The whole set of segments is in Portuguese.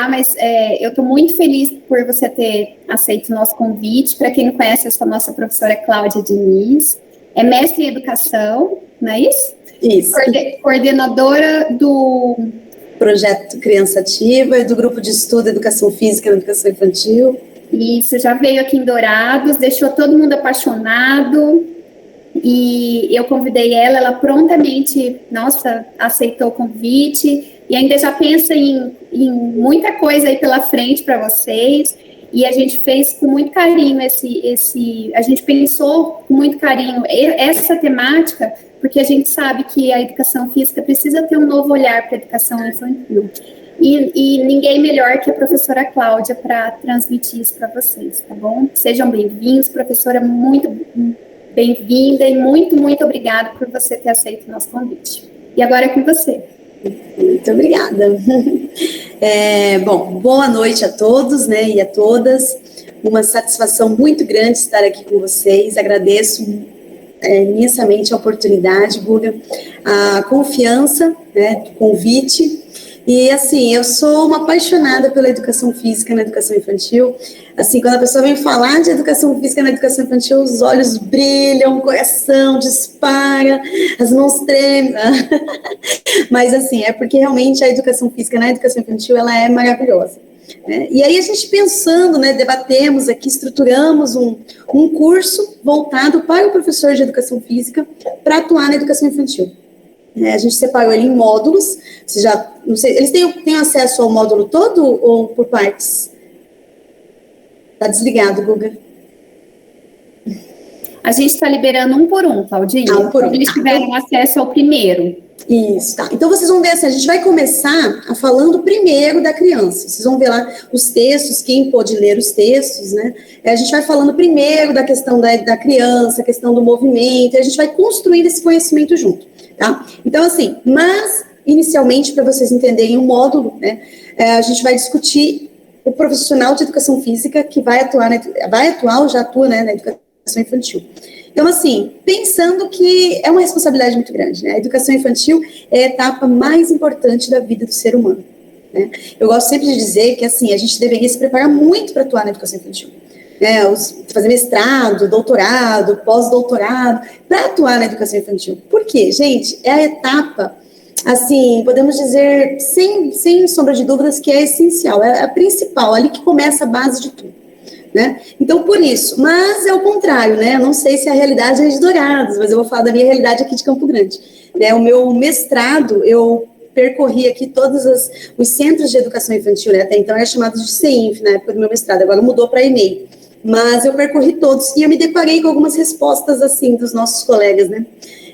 mas eu estou muito feliz por você ter aceito o nosso convite. Para quem não conhece, eu sou a nossa professora Cláudia Diniz, é mestre em educação, não é isso? Isso. Coordenadora do projeto Criança Ativa e do grupo de estudo Educação Física na Educação Infantil. Isso, já veio aqui em Dourados, deixou todo mundo apaixonado, e eu convidei ela prontamente, aceitou o convite, e ainda já pensa em muita coisa aí pela frente para vocês, e a gente fez com muito carinho a gente pensou com muito carinho essa temática, porque a gente sabe que a educação física precisa ter um novo olhar para a educação infantil. E ninguém melhor que a professora Cláudia para transmitir isso para vocês, tá bom? Sejam bem-vindos, professora, muito bem-vinda e muito, muito obrigada por você ter aceito o nosso convite. E agora é com você. Muito obrigada. Bom, boa noite a todos, né, e a todas. Uma satisfação muito grande estar aqui com vocês. Agradeço imensamente a oportunidade, Guga, a confiança, né, do convite. E, assim, eu sou uma apaixonada pela educação física na educação infantil. Assim, quando a pessoa vem falar de educação física na educação infantil, os olhos brilham, o coração dispara, as mãos tremem. Mas, assim, é porque realmente a educação física na educação infantil, ela é maravilhosa. Né? E aí a gente pensando, né, debatemos aqui, estruturamos um curso voltado para o professor de educação física para atuar na educação infantil. A gente separou ele em módulos. Não sei, eles têm acesso ao módulo todo ou por partes? Tá desligado, Guga. A gente está liberando um por um, Claudinha. Eles tiveram acesso ao primeiro. Isso, tá. Então, vocês vão ver assim, a gente vai começar falando primeiro da criança. Vocês vão ver lá os textos, quem pôde ler os textos, né? A gente vai falando primeiro da questão da criança, a questão do movimento, e a gente vai construindo esse conhecimento junto. Tá? Então, assim, mas, inicialmente, para vocês entenderem o módulo, né, a gente vai discutir o profissional de educação física que vai atuar ou já atua, né, na educação infantil. Então, assim, pensando que é uma responsabilidade muito grande, né? A educação infantil é a etapa mais importante da vida do ser humano, né? Eu gosto sempre de dizer que, assim, a gente deveria se preparar muito para atuar na educação infantil. Fazer mestrado, doutorado, pós-doutorado, para atuar na educação infantil. Por quê, gente? É a etapa, assim, podemos dizer, sem sombra de dúvidas, que é essencial, é a principal, ali que começa a base de tudo, né? Então, por isso, mas é o contrário, né? Eu não sei se a realidade é de Dourados, mas eu vou falar da minha realidade aqui de Campo Grande. Né? O meu mestrado, eu percorri aqui todos os centros de educação infantil, né? Até então era chamado de CEINF, na época do meu mestrado, agora mudou para EMEI. Mas eu percorri todos e eu me deparei com algumas respostas, assim, dos nossos colegas, né?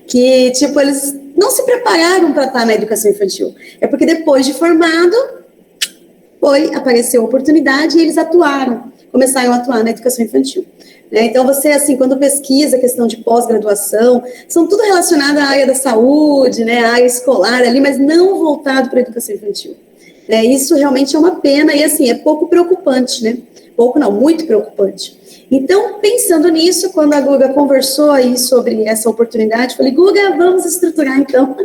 Que, tipo, eles não se prepararam para estar na educação infantil. É porque depois de formado, apareceu a oportunidade e eles começaram a atuar na educação infantil. Né? Então, você, assim, quando pesquisa a questão de pós-graduação, são tudo relacionado à área da saúde, né? À área escolar ali, mas não voltado para a educação infantil. Né? Isso realmente é uma pena e, assim, é pouco preocupante, né? Pouco não, muito preocupante. Então, pensando nisso, quando a Guga conversou aí sobre essa oportunidade, falei, Guga, vamos estruturar então.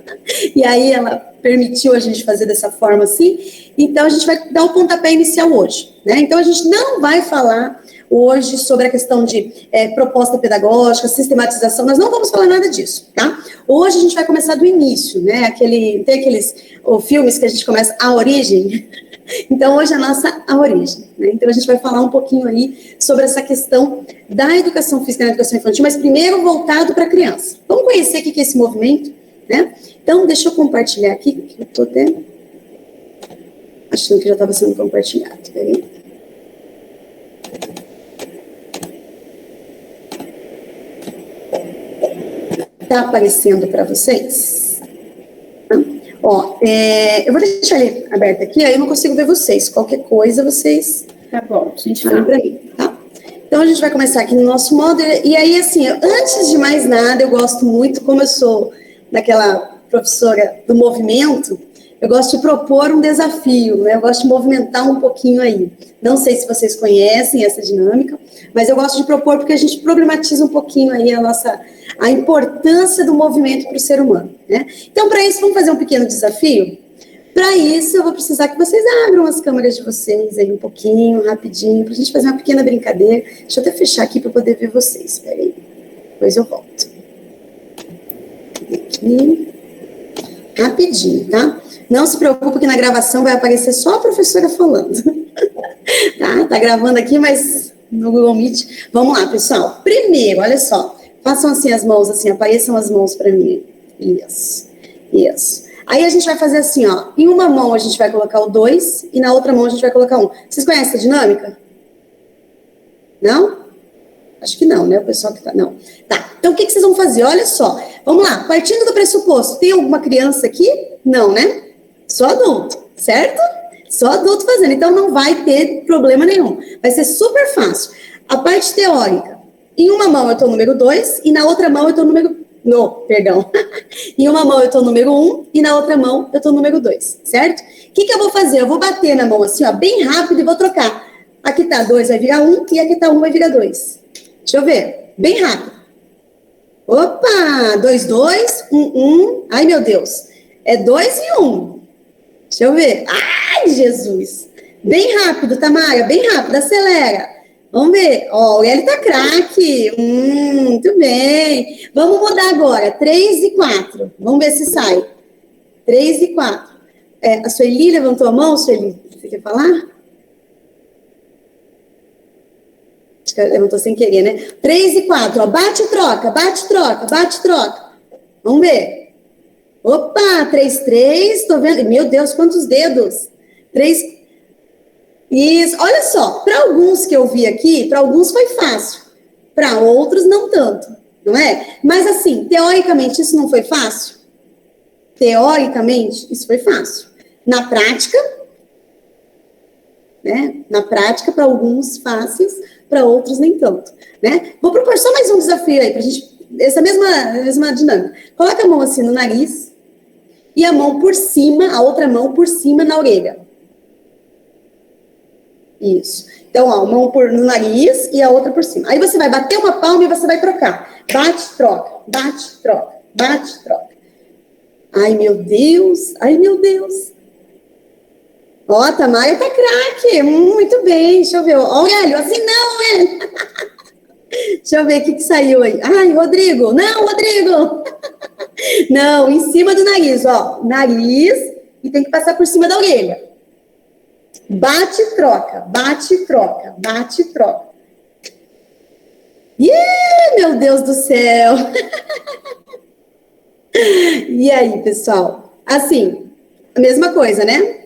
E aí ela permitiu a gente fazer dessa forma assim. Então, a gente vai dar o pontapé inicial hoje, né? Então, a gente não vai falar hoje sobre a questão de proposta pedagógica, sistematização, nós não vamos falar nada disso, tá? Hoje a gente vai começar do início, né? Tem aqueles filmes que a gente começa a origem. Então, hoje a origem, né? Então, a gente vai falar um pouquinho aí sobre essa questão da educação física na educação infantil, mas primeiro voltado para a criança. Vamos conhecer o que é esse movimento, né? Então, deixa eu compartilhar aqui, que eu estou até achando que já estava sendo compartilhado. Peraí. Está aparecendo para vocês? Ó, eu vou deixar ele aberto aqui, aí eu não consigo ver vocês. Qualquer coisa, vocês... Tá bom, a gente fala para mim, tá? Então, a gente vai começar aqui no nosso módulo. E aí, assim, antes de mais nada, eu gosto muito, como eu sou daquela professora do movimento, eu gosto de propor um desafio, né? Eu gosto de movimentar um pouquinho aí. Não sei se vocês conhecem essa dinâmica, mas eu gosto de propor porque a gente problematiza um pouquinho aí a importância do movimento para o ser humano, né? Então, para isso, vamos fazer um pequeno desafio? Para isso, eu vou precisar que vocês abram as câmeras de vocês aí um pouquinho, rapidinho, para a gente fazer uma pequena brincadeira. Deixa eu até fechar aqui para poder ver vocês. Espera aí. Depois eu volto. Aqui. Rapidinho, tá? Não se preocupe que na gravação vai aparecer só a professora falando. Tá gravando aqui, mas no Google Meet. Vamos lá, pessoal. Primeiro, olha só. Façam assim as mãos, assim, apareçam as mãos para mim. Isso. Aí a gente vai fazer assim, ó. Em uma mão a gente vai colocar o 2 e na outra mão a gente vai colocar 1. Vocês conhecem essa dinâmica? Não? Acho que não, né? O pessoal que tá... Não. Tá. Então, o que vocês vão fazer? Olha só. Vamos lá. Partindo do pressuposto, tem alguma criança aqui? Não, né? Só adulto, certo? Só adulto fazendo. Então, não vai ter problema nenhum. Vai ser super fácil. A parte teórica. Em uma mão eu tô número 2 e na outra mão eu tô número... Perdão. Em uma mão eu tô número 1 e na outra mão eu tô número 2, certo? O que eu vou fazer? Eu vou bater na mão assim, ó, bem rápido e vou trocar. Aqui tá 2 vai virar 1 e aqui tá 1 vai virar 2. Deixa eu ver. Bem rápido. Opa! 2, 2, 1, 1. Ai, meu Deus. É 2 e 1. Deixa eu ver. Ai, Jesus. Bem rápido, Tamara. Bem rápido. Acelera. Vamos ver. Ó, o L tá craque. Muito bem. Vamos mudar agora. 3 e 4. Vamos ver se sai. 3 e 4. A Sueli levantou a mão, Sueli? Você quer falar? Acho que ela levantou sem querer, né? 3 e 4. Ó, bate e troca, bate e troca, bate e troca. Vamos ver. Opa, 3, 3. Tô vendo. Meu Deus, quantos dedos? 3. Isso, olha só, para alguns que eu vi aqui, para alguns foi fácil, para outros não tanto, não é? Mas assim, teoricamente isso não foi fácil? Teoricamente isso foi fácil. Na prática, né? Na prática, para alguns fáceis, para outros nem tanto, né? Vou propor só mais um desafio aí, pra gente, essa mesma dinâmica. Coloca a mão assim no nariz e a mão por cima, a outra mão por cima na orelha. Isso. Então, ó, uma no nariz e a outra por cima. Aí você vai bater uma palma e você vai trocar. Bate, troca, bate, troca, bate, troca. Ai, meu Deus, ai, meu Deus. Ó, a Tamara tá craque. Muito bem, deixa eu ver. Ó, Aurélio, assim não, é. Deixa eu ver o que saiu aí. Ai, Rodrigo. Não, Rodrigo. Não, em cima do nariz, ó. Nariz e tem que passar por cima da orelha. Bate e troca, bate e troca, bate e troca. Meu Deus do céu. E aí, pessoal? Assim, a mesma coisa, né?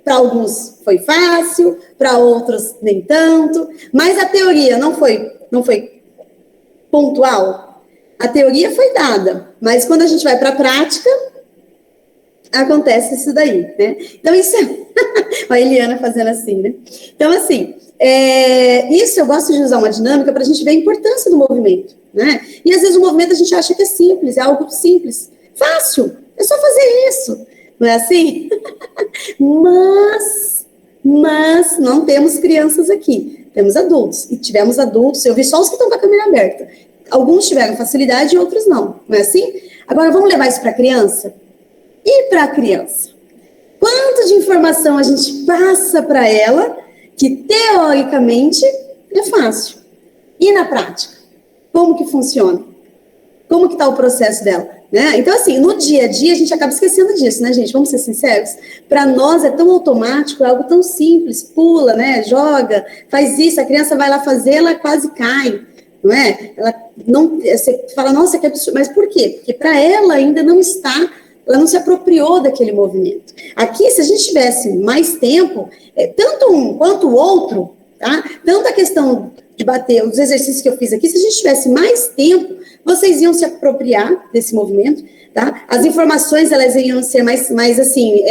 Para alguns foi fácil, para outros nem tanto. Mas a teoria não foi pontual. A teoria foi dada, mas quando a gente vai para a prática, acontece isso daí, né? Então, isso é... a Eliana fazendo assim, né? Então, assim, isso eu gosto de usar uma dinâmica para a gente ver a importância do movimento, né? E, às vezes, o movimento a gente acha que é simples, é algo simples. Fácil, é só fazer isso. Não é assim? Mas não temos crianças aqui. Temos adultos. E tivemos adultos, eu vi só os que estão com a câmera aberta. Alguns tiveram facilidade e outros não. Não é assim? Agora, vamos levar isso para a criança? E para a criança? Quanto de informação a gente passa para ela que, teoricamente, é fácil? E na prática? Como que funciona? Como que está o processo dela? Né? Então, assim, no dia a dia, a gente acaba esquecendo disso, né, gente? Vamos ser sinceros? Para nós é tão automático, é algo tão simples. Pula, né? Joga, faz isso, a criança vai lá fazer, ela quase cai. Não é? Ela não, você fala, nossa, que absurdo. Mas por quê? Porque para ela ainda não está... Ela não se apropriou daquele movimento. Aqui, se a gente tivesse mais tempo, tanto um quanto o outro, tá? Tanto a questão de bater, os exercícios que eu fiz aqui, se a gente tivesse mais tempo, vocês iam se apropriar desse movimento, tá? As informações, elas iam ser mais assim,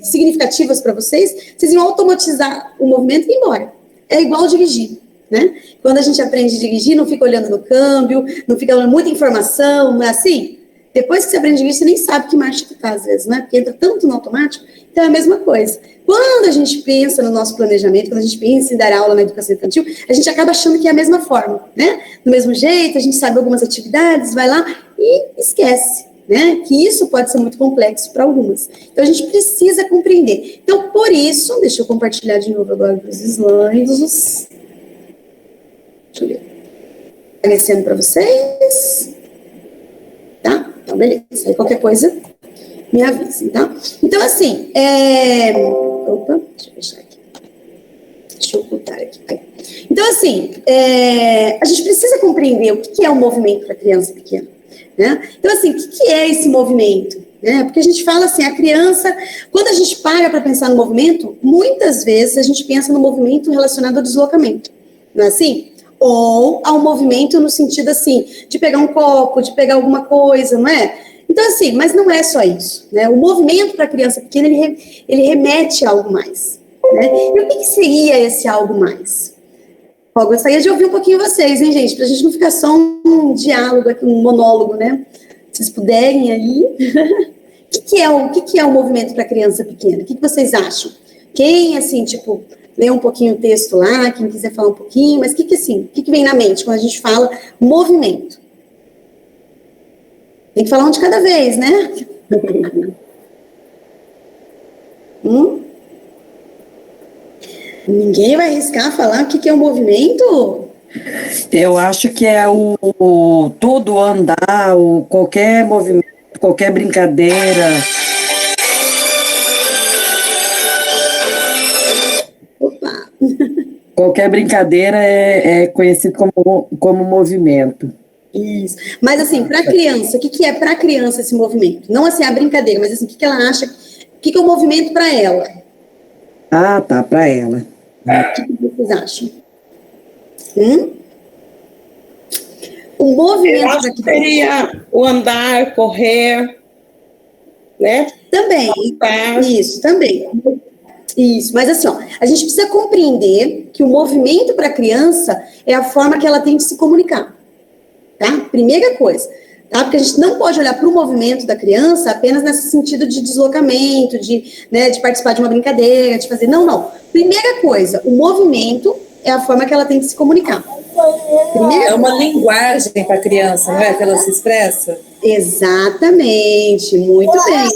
significativas para vocês, vocês iam automatizar o movimento e ir embora. É igual dirigir, né? Quando a gente aprende a dirigir, não fica olhando no câmbio, não fica olhando muita informação, não é assim? Depois que você aprende isso, você nem sabe que marcha que tá, às vezes, né? Porque entra tanto no automático, então é a mesma coisa. Quando a gente pensa no nosso planejamento, quando a gente pensa em dar aula na educação infantil, a gente acaba achando que é a mesma forma, né? Do mesmo jeito, a gente sabe algumas atividades, vai lá e esquece, né? Que isso pode ser muito complexo para algumas. Então, a gente precisa compreender. Então, por isso, deixa eu compartilhar de novo agora os slides. Deixa eu ver. Aparecendo para vocês. Tá? Então, beleza. Aí, qualquer coisa, me avisem, tá? Então, assim, opa, deixa eu fechar aqui. Deixa eu ocultar aqui. Então, assim, a gente precisa compreender o que é um movimento para criança pequena, né? Então, assim, o que é esse movimento? Né? Porque a gente fala assim, a criança, quando a gente para pensar no movimento, muitas vezes a gente pensa no movimento relacionado ao deslocamento, não é assim? Ou ao movimento no sentido, assim, de pegar um copo, de pegar alguma coisa, não é? Então, assim, mas não é só isso, né? O movimento para a criança pequena, ele remete a algo mais, né? E o que seria esse algo mais? Ó, gostaria de ouvir um pouquinho vocês, hein, gente? Pra gente não ficar só um diálogo aqui, um monólogo, né? Se vocês puderem aí. O que é o movimento para criança pequena? O que vocês acham? Quem, assim, tipo, lê um pouquinho o texto lá, quem quiser falar um pouquinho, mas o que vem na mente quando a gente fala movimento? Tem que falar um de cada vez, né? Ninguém vai arriscar falar o que é o movimento? Eu acho que é o todo andar, qualquer movimento, qualquer brincadeira. Opa! Qualquer brincadeira é conhecido como movimento. Isso. Mas, assim, para criança, o que é para criança esse movimento? Não, assim, a brincadeira, mas, assim, o que ela acha, o que é o movimento para ela? Ah, tá, para ela. O que vocês acham? O movimento... Eu acho que seria o andar, correr, né? Também, isso, também. Isso, mas assim, ó, a gente precisa compreender que o movimento para a criança é a forma que ela tem de se comunicar, tá? Primeira coisa, tá? Porque a gente não pode olhar para o movimento da criança apenas nesse sentido de deslocamento, de participar de uma brincadeira, de fazer... Não. Primeira coisa, o movimento é a forma que ela tem de se comunicar. É uma linguagem para a criança, não é? Que ela se expressa? Exatamente, muito bem.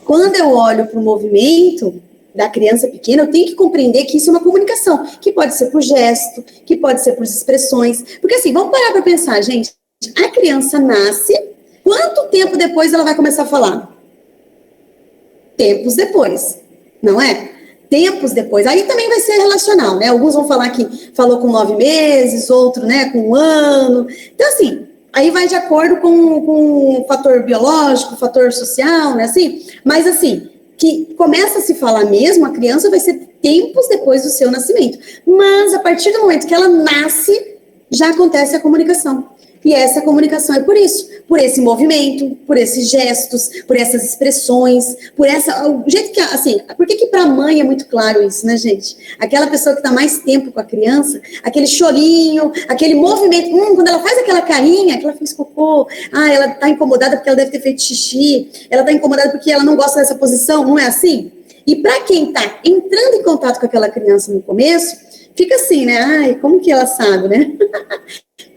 Quando eu olho para o movimento da criança pequena, eu tenho que compreender que isso é uma comunicação, que pode ser por gesto, que pode ser por expressões. Porque assim, vamos parar para pensar, gente. A criança nasce, quanto tempo depois ela vai começar a falar? Tempos depois, não é? Tempos depois. Aí também vai ser relacional, né? Alguns vão falar que falou com 9 meses, outro, né, com 1 ano. Então, assim, aí vai de acordo com o fator biológico, o fator social, né, assim? Mas, assim, que começa a se falar mesmo, a criança vai ser tempos depois do seu nascimento. Mas, a partir do momento que ela nasce, já acontece a comunicação. E essa comunicação é por isso, por esse movimento, por esses gestos, por essas expressões, por o jeito que, assim, por que para a mãe é muito claro isso, né, gente? Aquela pessoa que está mais tempo com a criança, aquele chorinho, aquele movimento, quando ela faz aquela carinha, que ela fez cocô, ela está incomodada porque ela deve ter feito xixi, ela está incomodada porque ela não gosta dessa posição, não é assim? E para quem está entrando em contato com aquela criança no começo, fica assim, né? Ai, como que ela sabe, né?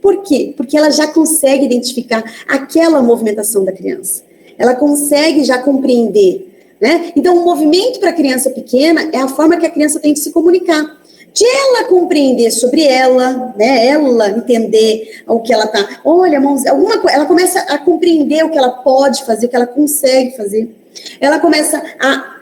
Por quê? Porque ela já consegue identificar aquela movimentação da criança. Ela consegue já compreender, né? Então, o movimento para a criança pequena é a forma que a criança tem de se comunicar. De ela compreender sobre ela, né? Ela entender o que ela tá... Olha, alguma coisa... Ela começa a compreender o que ela pode fazer, o que ela consegue fazer. Ela começa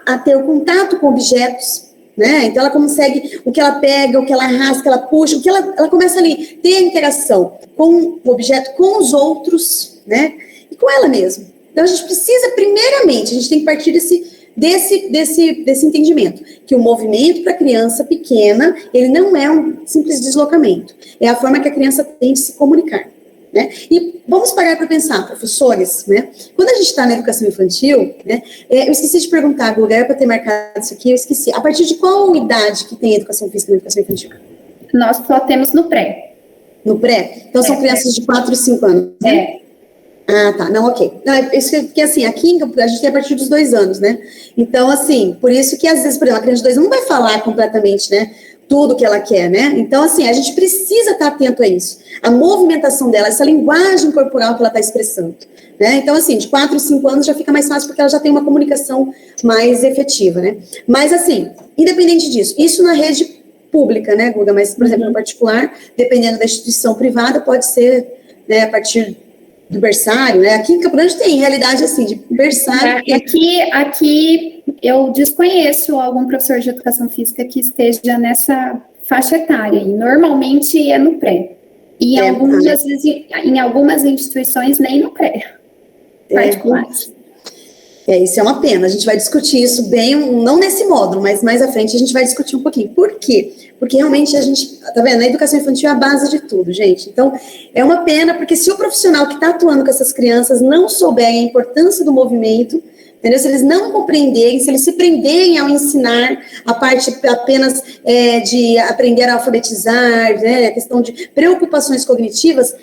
a ter o contato com objetos, né? Então ela consegue, o que ela pega, o que ela rasca, ela puxa, o que ela começa ali, ter a interação com o objeto, com os outros, né? E com ela mesma. Então a gente precisa, primeiramente, a gente tem que partir desse entendimento, que o movimento para a criança pequena, ele não é um simples deslocamento, é a forma que a criança tem de se comunicar. Né? E vamos parar para pensar, professores, né? Quando a gente está na educação infantil, né? Eu esqueci de perguntar, Guga, era para ter marcado isso aqui, eu esqueci. A partir de qual idade que tem educação física na educação infantil? Nós só temos no pré. No pré? Então são crianças de 4 e 5 anos, né? Ah, tá, não, ok. Não, porque assim, aqui a gente tem a partir dos 2 anos, né? Então, assim, por isso que às vezes, por exemplo, a criança de 2 anos não vai falar completamente, né? tudo que ela quer, né? Então, assim, a gente precisa estar atento a isso. A movimentação dela, essa linguagem corporal que ela está expressando, né? Então, assim, de 4 a 5 anos já fica mais fácil porque ela já tem uma comunicação mais efetiva, né? Mas, assim, independente disso, isso na rede pública, né, Guga? Mas, por exemplo, no particular, dependendo da instituição privada, pode ser, né, a partir do berçário, né? Aqui em Campo Grande tem realidade assim, de berçário. Aqui eu desconheço algum professor de educação física que esteja nessa faixa etária, e normalmente é no pré. E em algumas instituições nem no pré, particulares. Isso é uma pena, a gente vai discutir isso bem, não nesse módulo, mas mais à frente a gente vai discutir um pouquinho. Por quê? Porque realmente a gente, tá vendo, a educação infantil é a base de tudo, gente. Então, é uma pena, porque se o profissional que está atuando com essas crianças não souber a importância do movimento, entendeu? Se eles não compreenderem, se eles se prenderem ao ensinar a parte apenas de aprender a alfabetizar, né, a questão de preocupações cognitivas,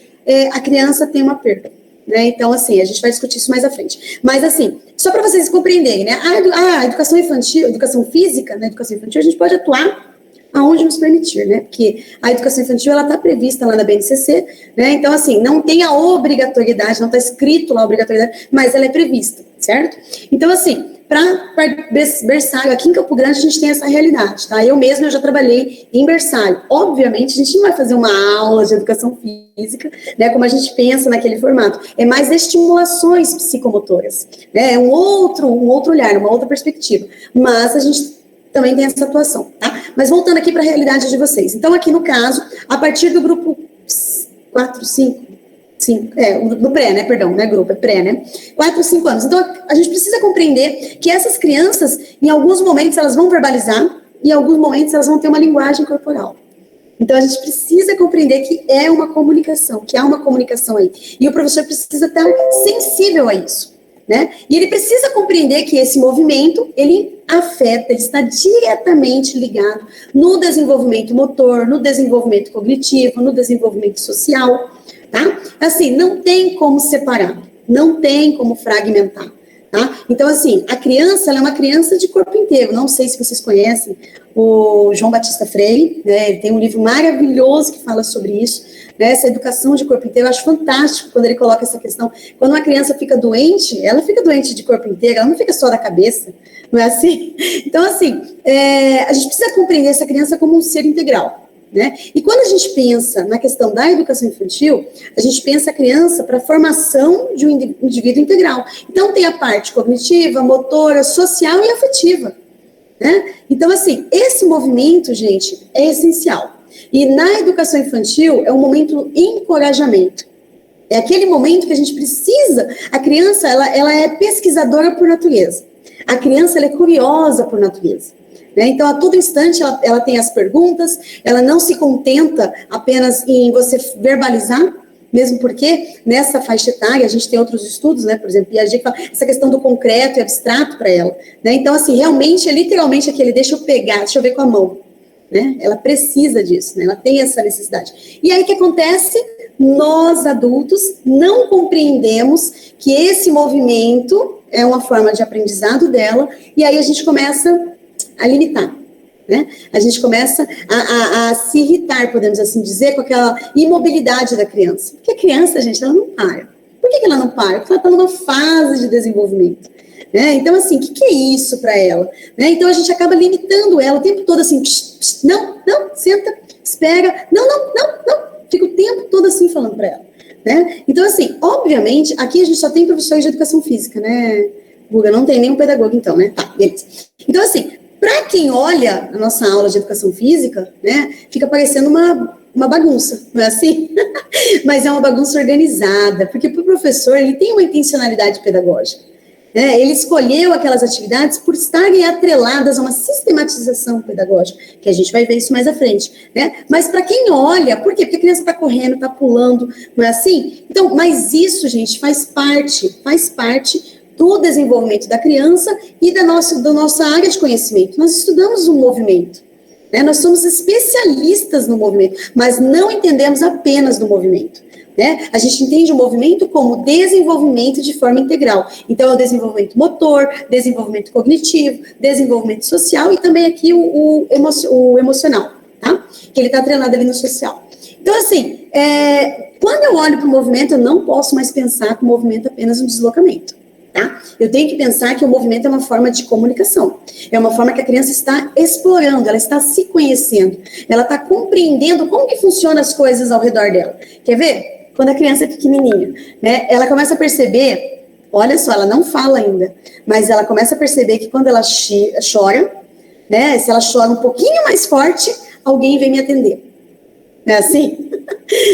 a criança tem uma perda. Né? Então, assim, a gente vai discutir isso mais à frente. Mas, assim, só para vocês compreenderem, né? A educação infantil, educação física, na educação infantil, a gente pode atuar aonde nos permitir, né? Porque a educação infantil, ela está prevista lá na BNCC, né? Então, assim, não tem a obrigatoriedade, não está escrito lá a obrigatoriedade, mas ela é prevista, certo? Então, assim, para berçário, aqui em Campo Grande a gente tem essa realidade, tá? Eu mesma já trabalhei em berçário. Obviamente, a gente não vai fazer uma aula de educação física, né, como a gente pensa naquele formato. É mais estimulações psicomotoras, né? É um outro olhar, uma outra perspectiva. Mas a gente também tem essa atuação, tá? Mas voltando aqui para a realidade de vocês. Então, aqui no caso, a partir do grupo 4, 5, do pré, né, perdão, não é grupo, é pré, né, 4, 5 anos. Então, a gente precisa compreender que essas crianças, em alguns momentos, elas vão verbalizar, e em alguns momentos, elas vão ter uma linguagem corporal. Então, a gente precisa compreender que é uma comunicação, que há uma comunicação aí. E o professor precisa estar sensível a isso, né? E ele precisa compreender que esse movimento, ele afeta, ele está diretamente ligado no desenvolvimento motor, no desenvolvimento cognitivo, no desenvolvimento social, tá? Assim, não tem como separar, não tem como fragmentar, tá? Então, assim, a criança, ela é uma criança de corpo inteiro. Não sei se vocês conhecem o João Batista Freire, né? Ele tem um livro maravilhoso que fala sobre isso, né? Essa educação de corpo inteiro. Eu acho fantástico quando ele coloca essa questão. Quando uma criança fica doente, ela fica doente de corpo inteiro, ela não fica só da cabeça, não é assim? Então, assim, a gente precisa compreender essa criança como um ser integral. Né? E quando a gente pensa na questão da educação infantil, a gente pensa a criança para a formação de um indivíduo integral. Então, tem a parte cognitiva, motora, social e afetiva. Né? Então, assim, esse movimento, gente, é essencial. E na educação infantil, é um momento de encorajamento. É aquele momento que a gente precisa. A criança, ela é pesquisadora por natureza. A criança, ela é curiosa por natureza. Então, a todo instante, ela tem as perguntas, ela não se contenta apenas em você verbalizar, mesmo porque nessa faixa etária, a gente tem outros estudos, né, por exemplo, Piaget fala essa questão do concreto e abstrato para ela, né, então, assim, realmente, é literalmente aquele, deixa eu ver com a mão, né, ela precisa disso, né, ela tem essa necessidade. E aí, o que acontece? Nós, adultos, não compreendemos que esse movimento é uma forma de aprendizado dela, e aí a gente começa a limitar, né? A gente começa a se irritar, podemos assim dizer, com aquela imobilidade da criança. Porque a criança, gente, ela não para. Por que ela não para? Porque ela está numa fase de desenvolvimento. Né? Então, assim, o que é isso para ela? Né? Então, a gente acaba limitando ela o tempo todo assim, não, senta, espera, não, fica o tempo todo assim falando para ela. Né? Então, assim, obviamente, aqui a gente só tem professores de educação física, né, Guga? Não tem nenhum pedagogo, então, né? Tá, beleza. Então, assim, para quem olha a nossa aula de educação física, né, fica parecendo uma bagunça, não é assim? Mas é uma bagunça organizada, porque para o professor, ele tem uma intencionalidade pedagógica. Né? Ele escolheu aquelas atividades por estarem atreladas a uma sistematização pedagógica, que a gente vai ver isso mais à frente. Né? Mas para quem olha, por quê? Porque a criança está correndo, está pulando, não é assim? Então, mas isso, gente, faz parte do desenvolvimento da criança e da nossa área de conhecimento. Nós estudamos o movimento, né? Nós somos especialistas no movimento, mas não entendemos apenas do movimento. Né? A gente entende o movimento como desenvolvimento de forma integral. Então, é o desenvolvimento motor, desenvolvimento cognitivo, desenvolvimento social e também aqui o emocional. Tá? porque ele está treinado ali no social. Então, assim, quando eu olho para o movimento, eu não posso mais pensar que o movimento é apenas um deslocamento. Tá? Eu tenho que pensar que o movimento é uma forma de comunicação, é uma forma que a criança está explorando, ela está se conhecendo, ela está compreendendo como que funcionam as coisas ao redor dela. Quer ver? Quando a criança é pequenininha, né, ela começa a perceber, olha só, ela não fala ainda, mas ela começa a perceber que quando ela chora, né, se ela chora um pouquinho mais forte, alguém vem me atender. Não é assim?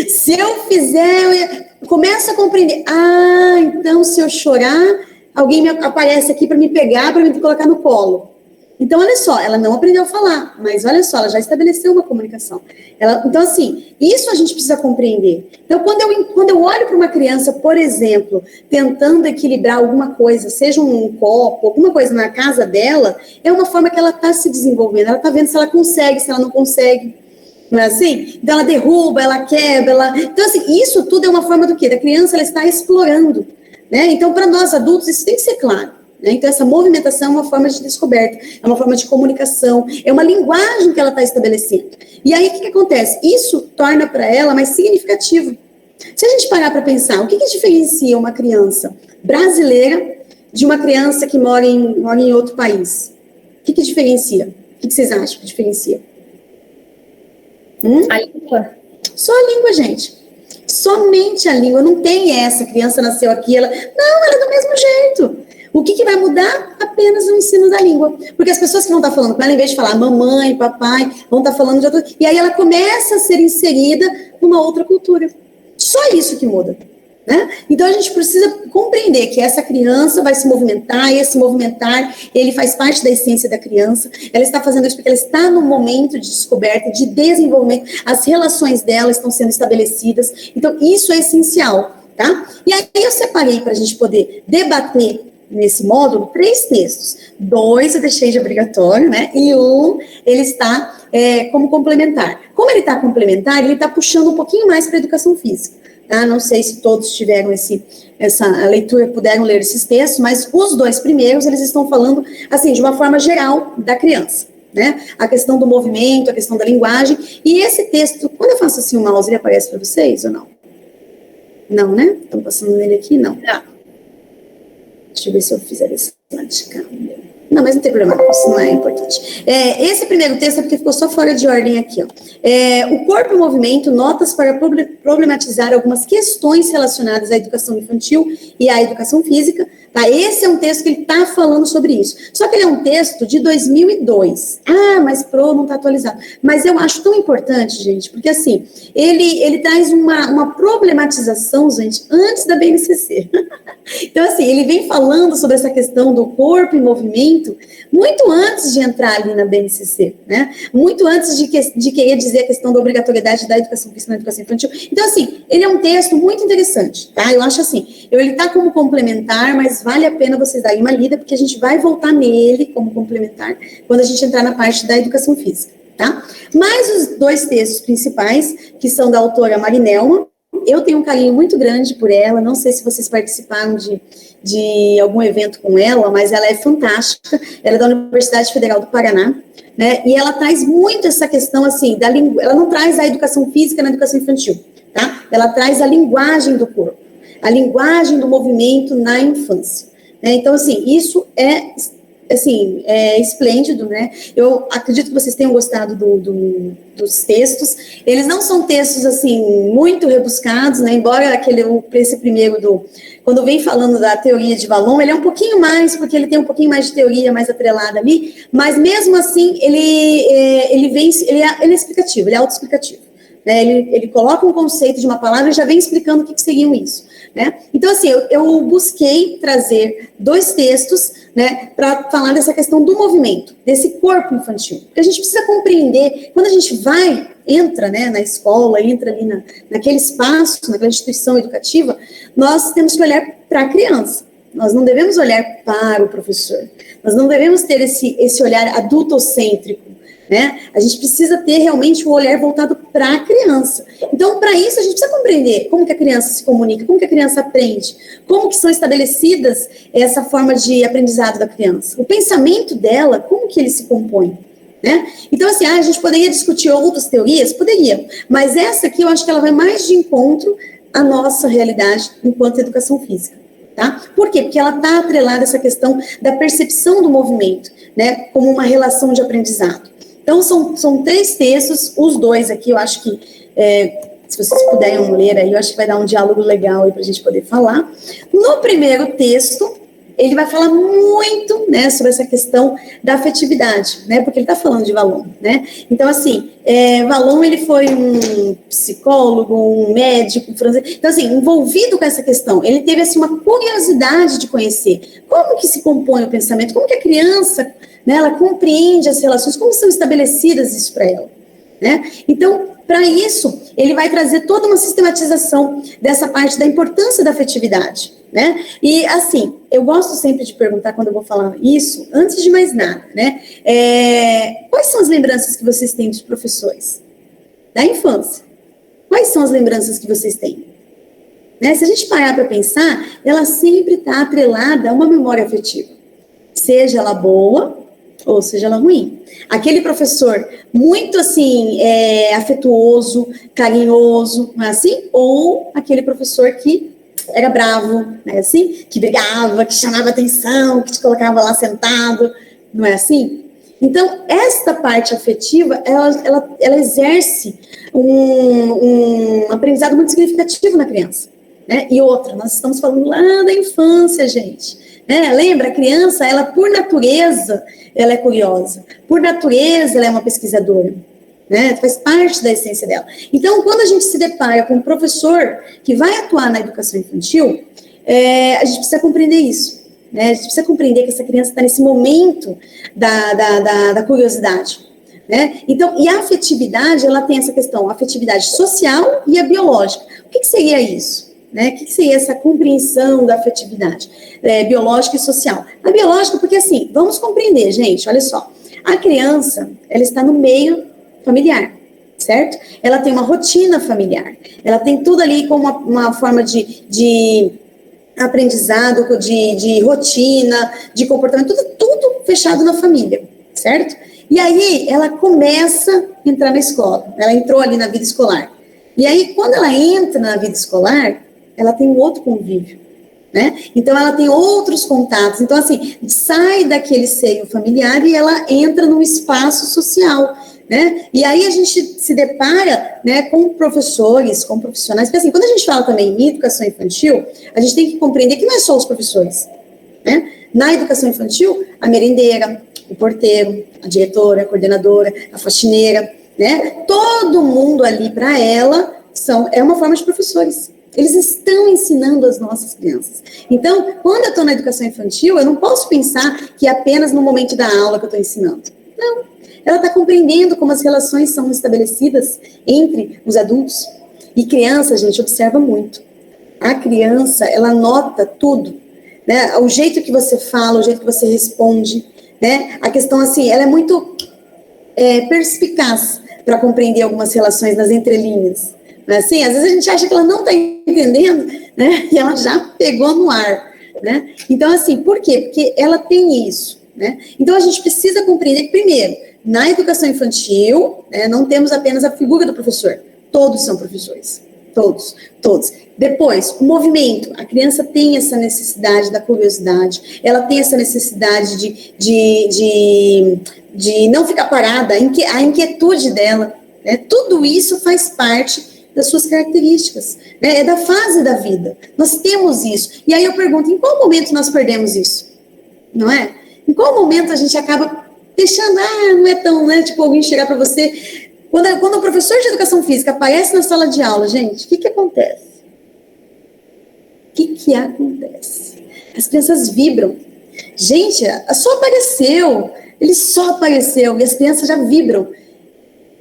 Se eu fizer, começa a compreender. Ah, então se eu chorar, alguém aparece aqui para me pegar, para me colocar no colo. Então, olha só, ela não aprendeu a falar, mas olha só, ela já estabeleceu uma comunicação. Então, assim, isso a gente precisa compreender. Então, quando eu olho para uma criança, por exemplo, tentando equilibrar alguma coisa, seja um copo, alguma coisa na casa dela, é uma forma que ela está se desenvolvendo, ela está vendo se ela consegue, se ela não consegue. Não é assim? Então, ela derruba, ela quebra, Então, assim, isso tudo é uma forma do quê? Da criança, ela está explorando, né? Então, para nós adultos, isso tem que ser claro, né? Então, essa movimentação é uma forma de descoberta, é uma forma de comunicação, é uma linguagem que ela está estabelecendo. E aí, o que acontece? Isso torna para ela mais significativo. Se a gente parar para pensar, o que diferencia uma criança brasileira de uma criança que mora em outro país? O que diferencia? O que vocês acham que diferencia? A língua? Só a língua, gente. Somente a língua. Não tem essa criança nasceu aqui, ela é do mesmo jeito. O que vai mudar? Apenas o ensino da língua. Porque as pessoas que vão estar falando com ela, em vez de falar mamãe, papai, vão estar falando de outra... E aí ela começa a ser inserida numa outra cultura. Só isso que muda. Né? Então, a gente precisa compreender que essa criança vai se movimentar, e esse movimentar, ele faz parte da essência da criança, ela está fazendo isso porque ela está no momento de descoberta, de desenvolvimento, as relações dela estão sendo estabelecidas, então isso é essencial, tá? E aí eu separei para a gente poder debater nesse módulo 3 textos, 2 eu deixei de obrigatório, né, e 1 ele está como complementar. Como ele está complementar, ele está puxando um pouquinho mais para a educação física. Tá? Não sei se todos tiveram essa leitura, puderam ler esses textos, mas os 2 primeiros, eles estão falando, assim, de uma forma geral da criança, né? A questão do movimento, a questão da linguagem, e esse texto, quando eu faço assim o mouse, ele aparece para vocês ou não? Não, né? Estão passando nele aqui? Não. Deixa eu ver se eu fizer esse de câmera. Não, mas não tem problema, isso não é importante. Esse primeiro texto é porque ficou só fora de ordem aqui, ó. O corpo em movimento, notas para problematizar algumas questões relacionadas à educação infantil e à educação física, tá? Esse é um texto que ele está falando sobre isso. Só que ele é um texto de 2002. Ah, mas não está atualizado. Mas eu acho tão importante, gente, porque assim, ele traz uma problematização, gente, antes da BNCC. Então, assim, ele vem falando sobre essa questão do corpo em movimento muito antes de entrar ali na BNCC, né? Muito antes de querer dizer a questão da obrigatoriedade da educação física na educação infantil. Então, assim, ele é um texto muito interessante, tá? Eu acho assim, ele está como complementar, mas vale a pena vocês darem uma lida, porque a gente vai voltar nele como complementar quando a gente entrar na parte da educação física, tá? Mas os 2 textos principais, que são da autora Marinelma, eu tenho um carinho muito grande por ela, não sei se vocês participaram de algum evento com ela, mas ela é fantástica, ela é da Universidade Federal do Paraná, né, e ela traz muito essa questão, assim, da língua, ela não traz a educação física na educação infantil, tá? Ela traz a linguagem do corpo, a linguagem do movimento na infância, né? Então, assim, isso é esplêndido, né? Eu acredito que vocês tenham gostado dos textos. Eles não são textos, assim, muito rebuscados, né? Embora esse primeiro quando vem falando da teoria de Vallon, ele é um pouquinho mais, porque ele tem um pouquinho mais de teoria mais atrelada ali, mas mesmo assim, ele é explicativo, ele é autoexplicativo. Né, ele coloca um conceito de uma palavra e já vem explicando o que seriam isso, né? Então, assim, eu busquei trazer 2 textos, né, para falar dessa questão do movimento, desse corpo infantil, porque a gente precisa compreender, quando a gente entra, né, na escola, entra ali naquele espaço, naquela instituição educativa, nós temos que olhar para a criança, nós não devemos olhar para o professor, nós não devemos ter esse olhar adultocêntrico, né? A gente precisa ter realmente um olhar voltado para a criança. Então, para isso, a gente precisa compreender como que a criança se comunica, como que a criança aprende, como que são estabelecidas essa forma de aprendizado da criança. O pensamento dela, como que ele se compõe, né? Então, assim, a gente poderia discutir outras teorias? Poderia, mas essa aqui eu acho que ela vai mais de encontro à nossa realidade enquanto educação física, tá? Por quê? Porque ela está atrelada a essa questão da percepção do movimento, né, como uma relação de aprendizado. Então, são 3 textos, os 2 aqui, eu acho que, se vocês puderem ler aí, eu acho que vai dar um diálogo legal aí para a gente poder falar. No primeiro texto, ele vai falar muito, né, sobre essa questão da afetividade, né, porque ele está falando de Vallon, né. Então, assim, Vallon, ele foi um psicólogo, um médico francês, então, assim, envolvido com essa questão, ele teve, assim, uma curiosidade de conhecer como que se compõe o pensamento, como que a criança, né, ela compreende as relações, como são estabelecidas isso para ela, né. Então, para isso, ele vai trazer toda uma sistematização dessa parte da importância da afetividade, né? E, assim, eu gosto sempre de perguntar, quando eu vou falar isso, antes de mais nada, né? Quais são as lembranças que vocês têm dos professores? Da infância. Quais são as lembranças que vocês têm? Né? Se a gente parar para pensar, ela sempre está atrelada a uma memória afetiva. Seja ela boa, ou seja ela ruim. Aquele professor muito, assim, afetuoso, carinhoso, não é assim? Ou aquele professor que era bravo, não é assim? Que brigava, que chamava atenção, que te colocava lá sentado, não é assim? Então, esta parte afetiva, ela exerce um aprendizado muito significativo na criança, né? E outra, nós estamos falando lá da infância, gente. Lembra, a criança, ela por natureza, ela é curiosa. Por natureza, ela é uma pesquisadora. Né? Faz parte da essência dela. Então, quando a gente se depara com um professor que vai atuar na educação infantil, a gente precisa compreender isso. Né? A gente precisa compreender que essa criança está nesse momento da curiosidade. Né? Então, e a afetividade, ela tem essa questão, a afetividade social e a biológica. O que seria isso? Né? O que seria essa compreensão da afetividade biológica e social? A biológica, porque assim, vamos compreender, gente, olha só, a criança, ela está no meio familiar, certo? Ela tem uma rotina familiar, ela tem tudo ali como uma forma de aprendizado, de rotina, de comportamento, tudo fechado na família, certo? E aí, ela começa a entrar na escola, ela entrou ali na vida escolar. E aí, quando ela entra na vida escolar, ela tem um outro convívio, né? Então, ela tem outros contatos. Então, assim, sai daquele seio familiar e ela entra num espaço social, né? E aí a gente se depara, né, com professores, com profissionais, porque assim, quando a gente fala também em educação infantil, a gente tem que compreender que não é só os professores, né? Na educação infantil, a merendeira, o porteiro, a diretora, a coordenadora, a faxineira, né? Todo mundo ali para ela é uma forma de professores. Eles estão ensinando as nossas crianças. Então, quando eu estou na educação infantil, eu não posso pensar que é apenas no momento da aula que eu estou ensinando. Não. Ela está compreendendo como as relações são estabelecidas entre os adultos. E criança, gente, observa muito. A criança, ela nota tudo, né? O jeito que você fala, o jeito que você responde, né? A questão, assim, ela é muito perspicaz para compreender algumas relações nas entrelinhas. Assim, às vezes a gente acha que ela não está entendendo, né? E ela já pegou no ar, né? Então, assim, por quê? Porque ela tem isso, né? Então, a gente precisa compreender que, primeiro, na educação infantil, né, não temos apenas a figura do professor. Todos são professores. Todos. Depois, o movimento. A criança tem essa necessidade da curiosidade, ela tem essa necessidade de não ficar parada, a inquietude dela, né? Tudo isso faz parte das suas características, né? É da fase da vida. Nós temos isso. E aí eu pergunto, em qual momento nós perdemos isso? Não é? Em qual momento a gente acaba deixando, não é tão, né? Tipo, alguém chegar para você. Quando o professor de educação física aparece na sala de aula, gente, o que acontece? O que acontece? As crianças vibram. Gente, só apareceu. Ele só apareceu e as crianças já vibram.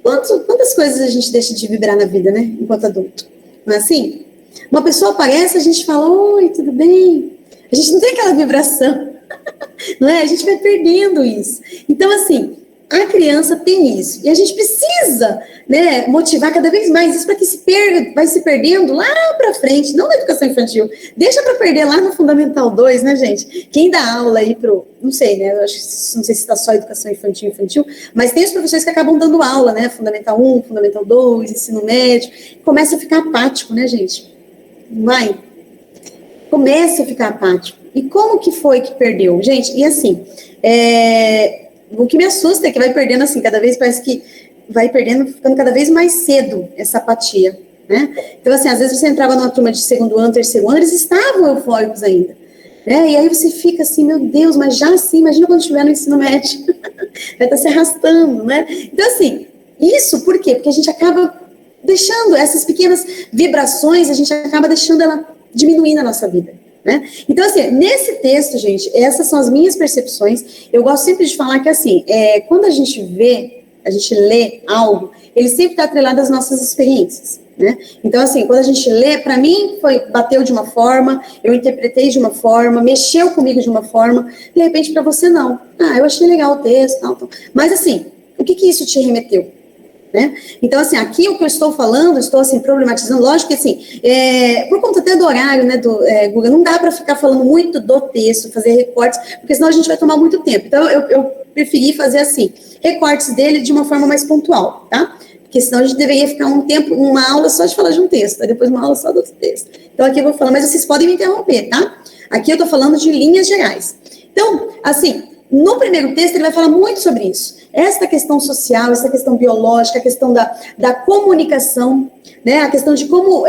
Quantas coisas a gente deixa de vibrar na vida, né? Enquanto adulto. Não é assim? Uma pessoa aparece, a gente fala, oi, tudo bem? A gente não tem aquela vibração. Não é? A gente vai perdendo isso. Então, assim, a criança tem isso. E a gente precisa, né, motivar cada vez mais isso para que vai se perdendo lá para frente, não na educação infantil. Deixa para perder lá no Fundamental 2, né, gente? Quem dá aula aí não sei, né, não sei se está só educação infantil, mas tem os professores que acabam dando aula, né, Fundamental 1, Fundamental 2, ensino médio, começa a ficar apático, né, gente? Vai. Começa a ficar apático. E como que foi que perdeu? Gente, e assim, o que me assusta é que vai perdendo assim, cada vez parece que vai perdendo, ficando cada vez mais cedo essa apatia, né? Então, assim, às vezes você entrava numa turma de segundo ano, terceiro ano, eles estavam eufóricos ainda, né? E aí você fica assim, meu Deus, mas já assim, imagina quando estiver no ensino médio, vai estar se arrastando, né? Então, assim, isso por quê? Porque a gente acaba deixando essas pequenas vibrações, a gente acaba deixando ela diminuir na nossa vida, né? Então, assim, nesse texto, gente, essas são as minhas percepções. Eu gosto sempre de falar que, assim, quando a gente lê algo, ele sempre está atrelado às nossas experiências, né? Então, assim, quando a gente lê, para mim, bateu de uma forma, eu interpretei de uma forma, mexeu comigo de uma forma, de repente, para você, não. Eu achei legal o texto, tal. Mas, assim, o que isso te remeteu? Né? Então, assim, aqui o que eu estou falando, estou, assim, problematizando, lógico que, assim, por conta até do horário, né, Guga, não dá para ficar falando muito do texto, fazer recortes, porque senão a gente vai tomar muito tempo. Então, eu preferi fazer, assim, recortes dele de uma forma mais pontual, tá? Porque senão a gente deveria ficar uma aula só de falar de um texto, depois uma aula só do outro texto. Então, aqui eu vou falar, mas vocês podem me interromper, tá? Aqui eu estou falando de linhas gerais. Então, assim, no primeiro texto ele vai falar muito sobre isso. Essa questão social, essa questão biológica, a questão da comunicação, né, a questão de como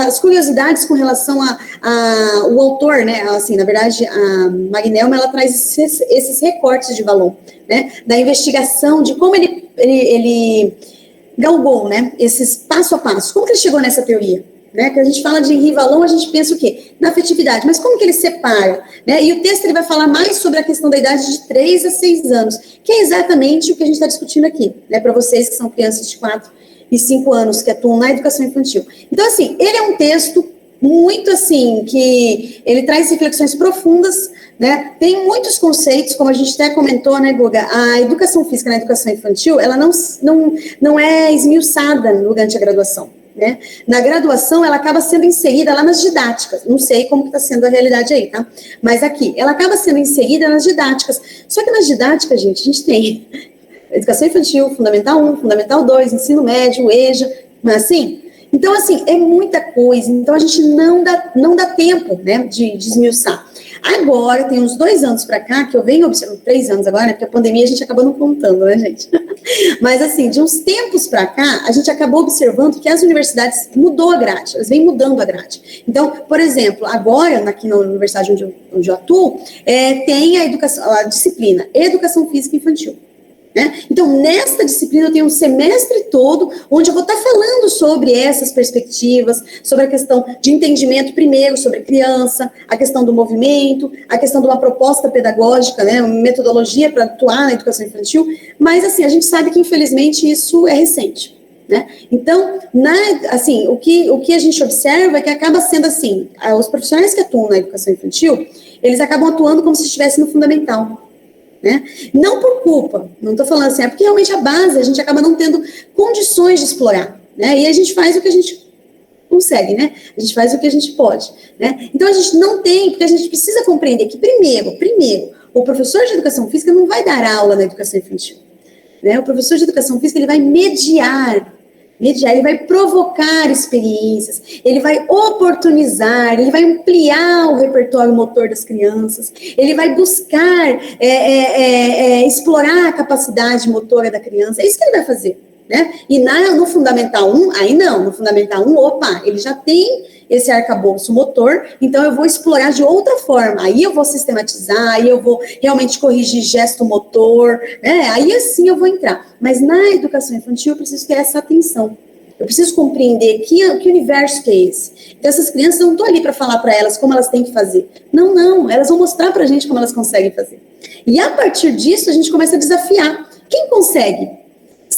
as curiosidades com relação o autor, né, assim, na verdade, a Magnelma, ela traz esses recortes de valor, né, da investigação, de como ele galgou, né, esses passo a passo, como que ele chegou nessa teoria? Né, que a gente fala de Henri Vallon, a gente pensa o quê? Na afetividade, mas como que ele separa? Né? E o texto ele vai falar mais sobre a questão da idade de 3 a 6 anos, que é exatamente o que a gente está discutindo aqui, né, para vocês que são crianças de 4 e 5 anos, que atuam na educação infantil. Então, assim, ele é um texto muito, assim, que ele traz reflexões profundas, né, tem muitos conceitos, como a gente até comentou, né, Guga, a educação física na educação infantil, ela não é esmiuçada durante a graduação. Né? Na graduação, ela acaba sendo inserida lá nas didáticas, não sei como está sendo a realidade aí, tá? Mas aqui, ela acaba sendo inserida nas didáticas, só que nas didáticas, gente, a gente tem educação infantil, Fundamental 1, Fundamental 2, ensino médio, EJA, mas assim, então assim, é muita coisa, então a gente não dá tempo, né, de esmiuçar. Agora, tem uns 2 anos para cá, que eu venho observando, 3 anos agora, né, porque a pandemia a gente acabou não contando, né, gente? Mas, assim, de uns tempos para cá, a gente acabou observando que as universidades mudou a grade, elas vêm mudando a grade. Então, por exemplo, agora, aqui na universidade onde eu atuo, tem a disciplina Educação Física Infantil. Né? Então, nesta disciplina, eu tenho um semestre todo onde eu vou estar falando sobre essas perspectivas, sobre a questão de entendimento, primeiro, sobre a criança, a questão do movimento, a questão de uma proposta pedagógica, né, uma metodologia para atuar na educação infantil, mas, assim, a gente sabe que, infelizmente, isso é recente. Né? Então, assim, o que a gente observa é que acaba sendo assim, os profissionais que atuam na educação infantil, eles acabam atuando como se estivessem no fundamental. Né? Não por culpa, não estou falando assim, é porque realmente a base a gente acaba não tendo condições de explorar, né? E a gente faz o que a gente consegue, né? A gente faz o que a gente pode, né? Então a gente não tem, porque a gente precisa compreender que primeiro, o professor de educação física não vai dar aula na educação infantil, né? O professor de educação física ele vai mediar, ele vai provocar experiências, ele vai oportunizar, ele vai ampliar o repertório motor das crianças, ele vai buscar explorar a capacidade motora da criança, é isso que ele vai fazer, né? E no Fundamental 1, aí não, no Fundamental 1, ele já tem esse arcabouço motor, então eu vou explorar de outra forma, aí eu vou sistematizar, aí eu vou realmente corrigir gesto motor, né? Aí assim eu vou entrar. Mas na educação infantil eu preciso ter essa atenção, eu preciso compreender que universo que é esse. Então essas crianças não estão ali para falar para elas como elas têm que fazer, não, elas vão mostrar para a gente como elas conseguem fazer. E a partir disso a gente começa a desafiar. Quem consegue?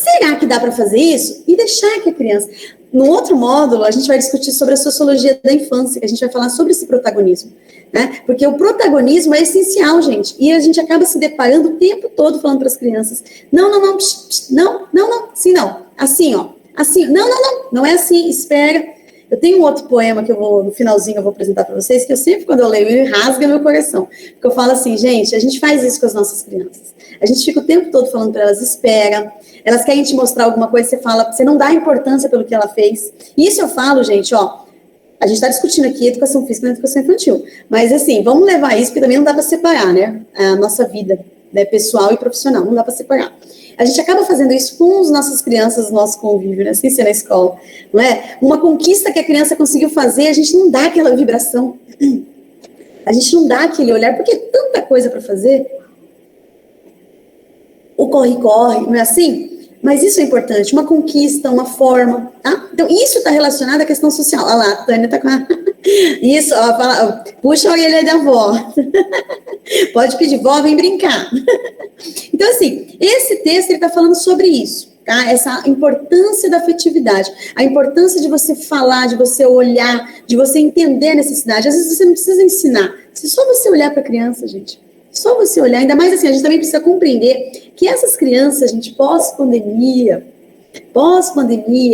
será que dá para fazer isso? E deixar que a criança... No outro módulo, a gente vai discutir sobre a sociologia da infância, que a gente vai falar sobre esse protagonismo, né? Porque o protagonismo é essencial, gente, e a gente acaba se deparando o tempo todo falando para as crianças, não, assim não, assim, ó, assim, não é assim, espera. Eu tenho um outro poema que eu vou, no finalzinho, eu vou apresentar para vocês, que eu sempre, quando eu leio, ele rasga meu coração, porque eu falo assim, gente, a gente faz isso com as nossas crianças, a gente fica o tempo todo falando para elas, espera, elas querem te mostrar alguma coisa, você fala, você não dá importância pelo que ela fez. Isso eu falo, gente, ó, a gente está discutindo aqui educação física e educação infantil, mas assim, vamos levar isso, porque também não dá para separar, né, a nossa vida, né, pessoal e profissional, não dá para separar. A gente acaba fazendo isso com as nossas crianças, no nosso convívio, né, sem ser na escola, não é? Uma conquista que a criança conseguiu fazer, a gente não dá aquela vibração, a gente não dá aquele olhar, porque é tanta coisa para fazer, o corre-corre, não é assim? Mas isso é importante, uma conquista, uma forma, tá? Então, isso está relacionado à questão social. Olha lá, a Tânia está com a... Isso, ó, fala, puxa a orelha da avó. Pode pedir, vó, vem brincar. Então, assim, esse texto, ele está falando sobre isso, tá? Essa importância da afetividade, a importância de você falar, de você olhar, de você entender a necessidade. Às vezes você não precisa ensinar, é só você olhar para a criança, gente. Só você olhar, ainda mais assim, a gente também precisa compreender que essas crianças, gente, pós-pandemia,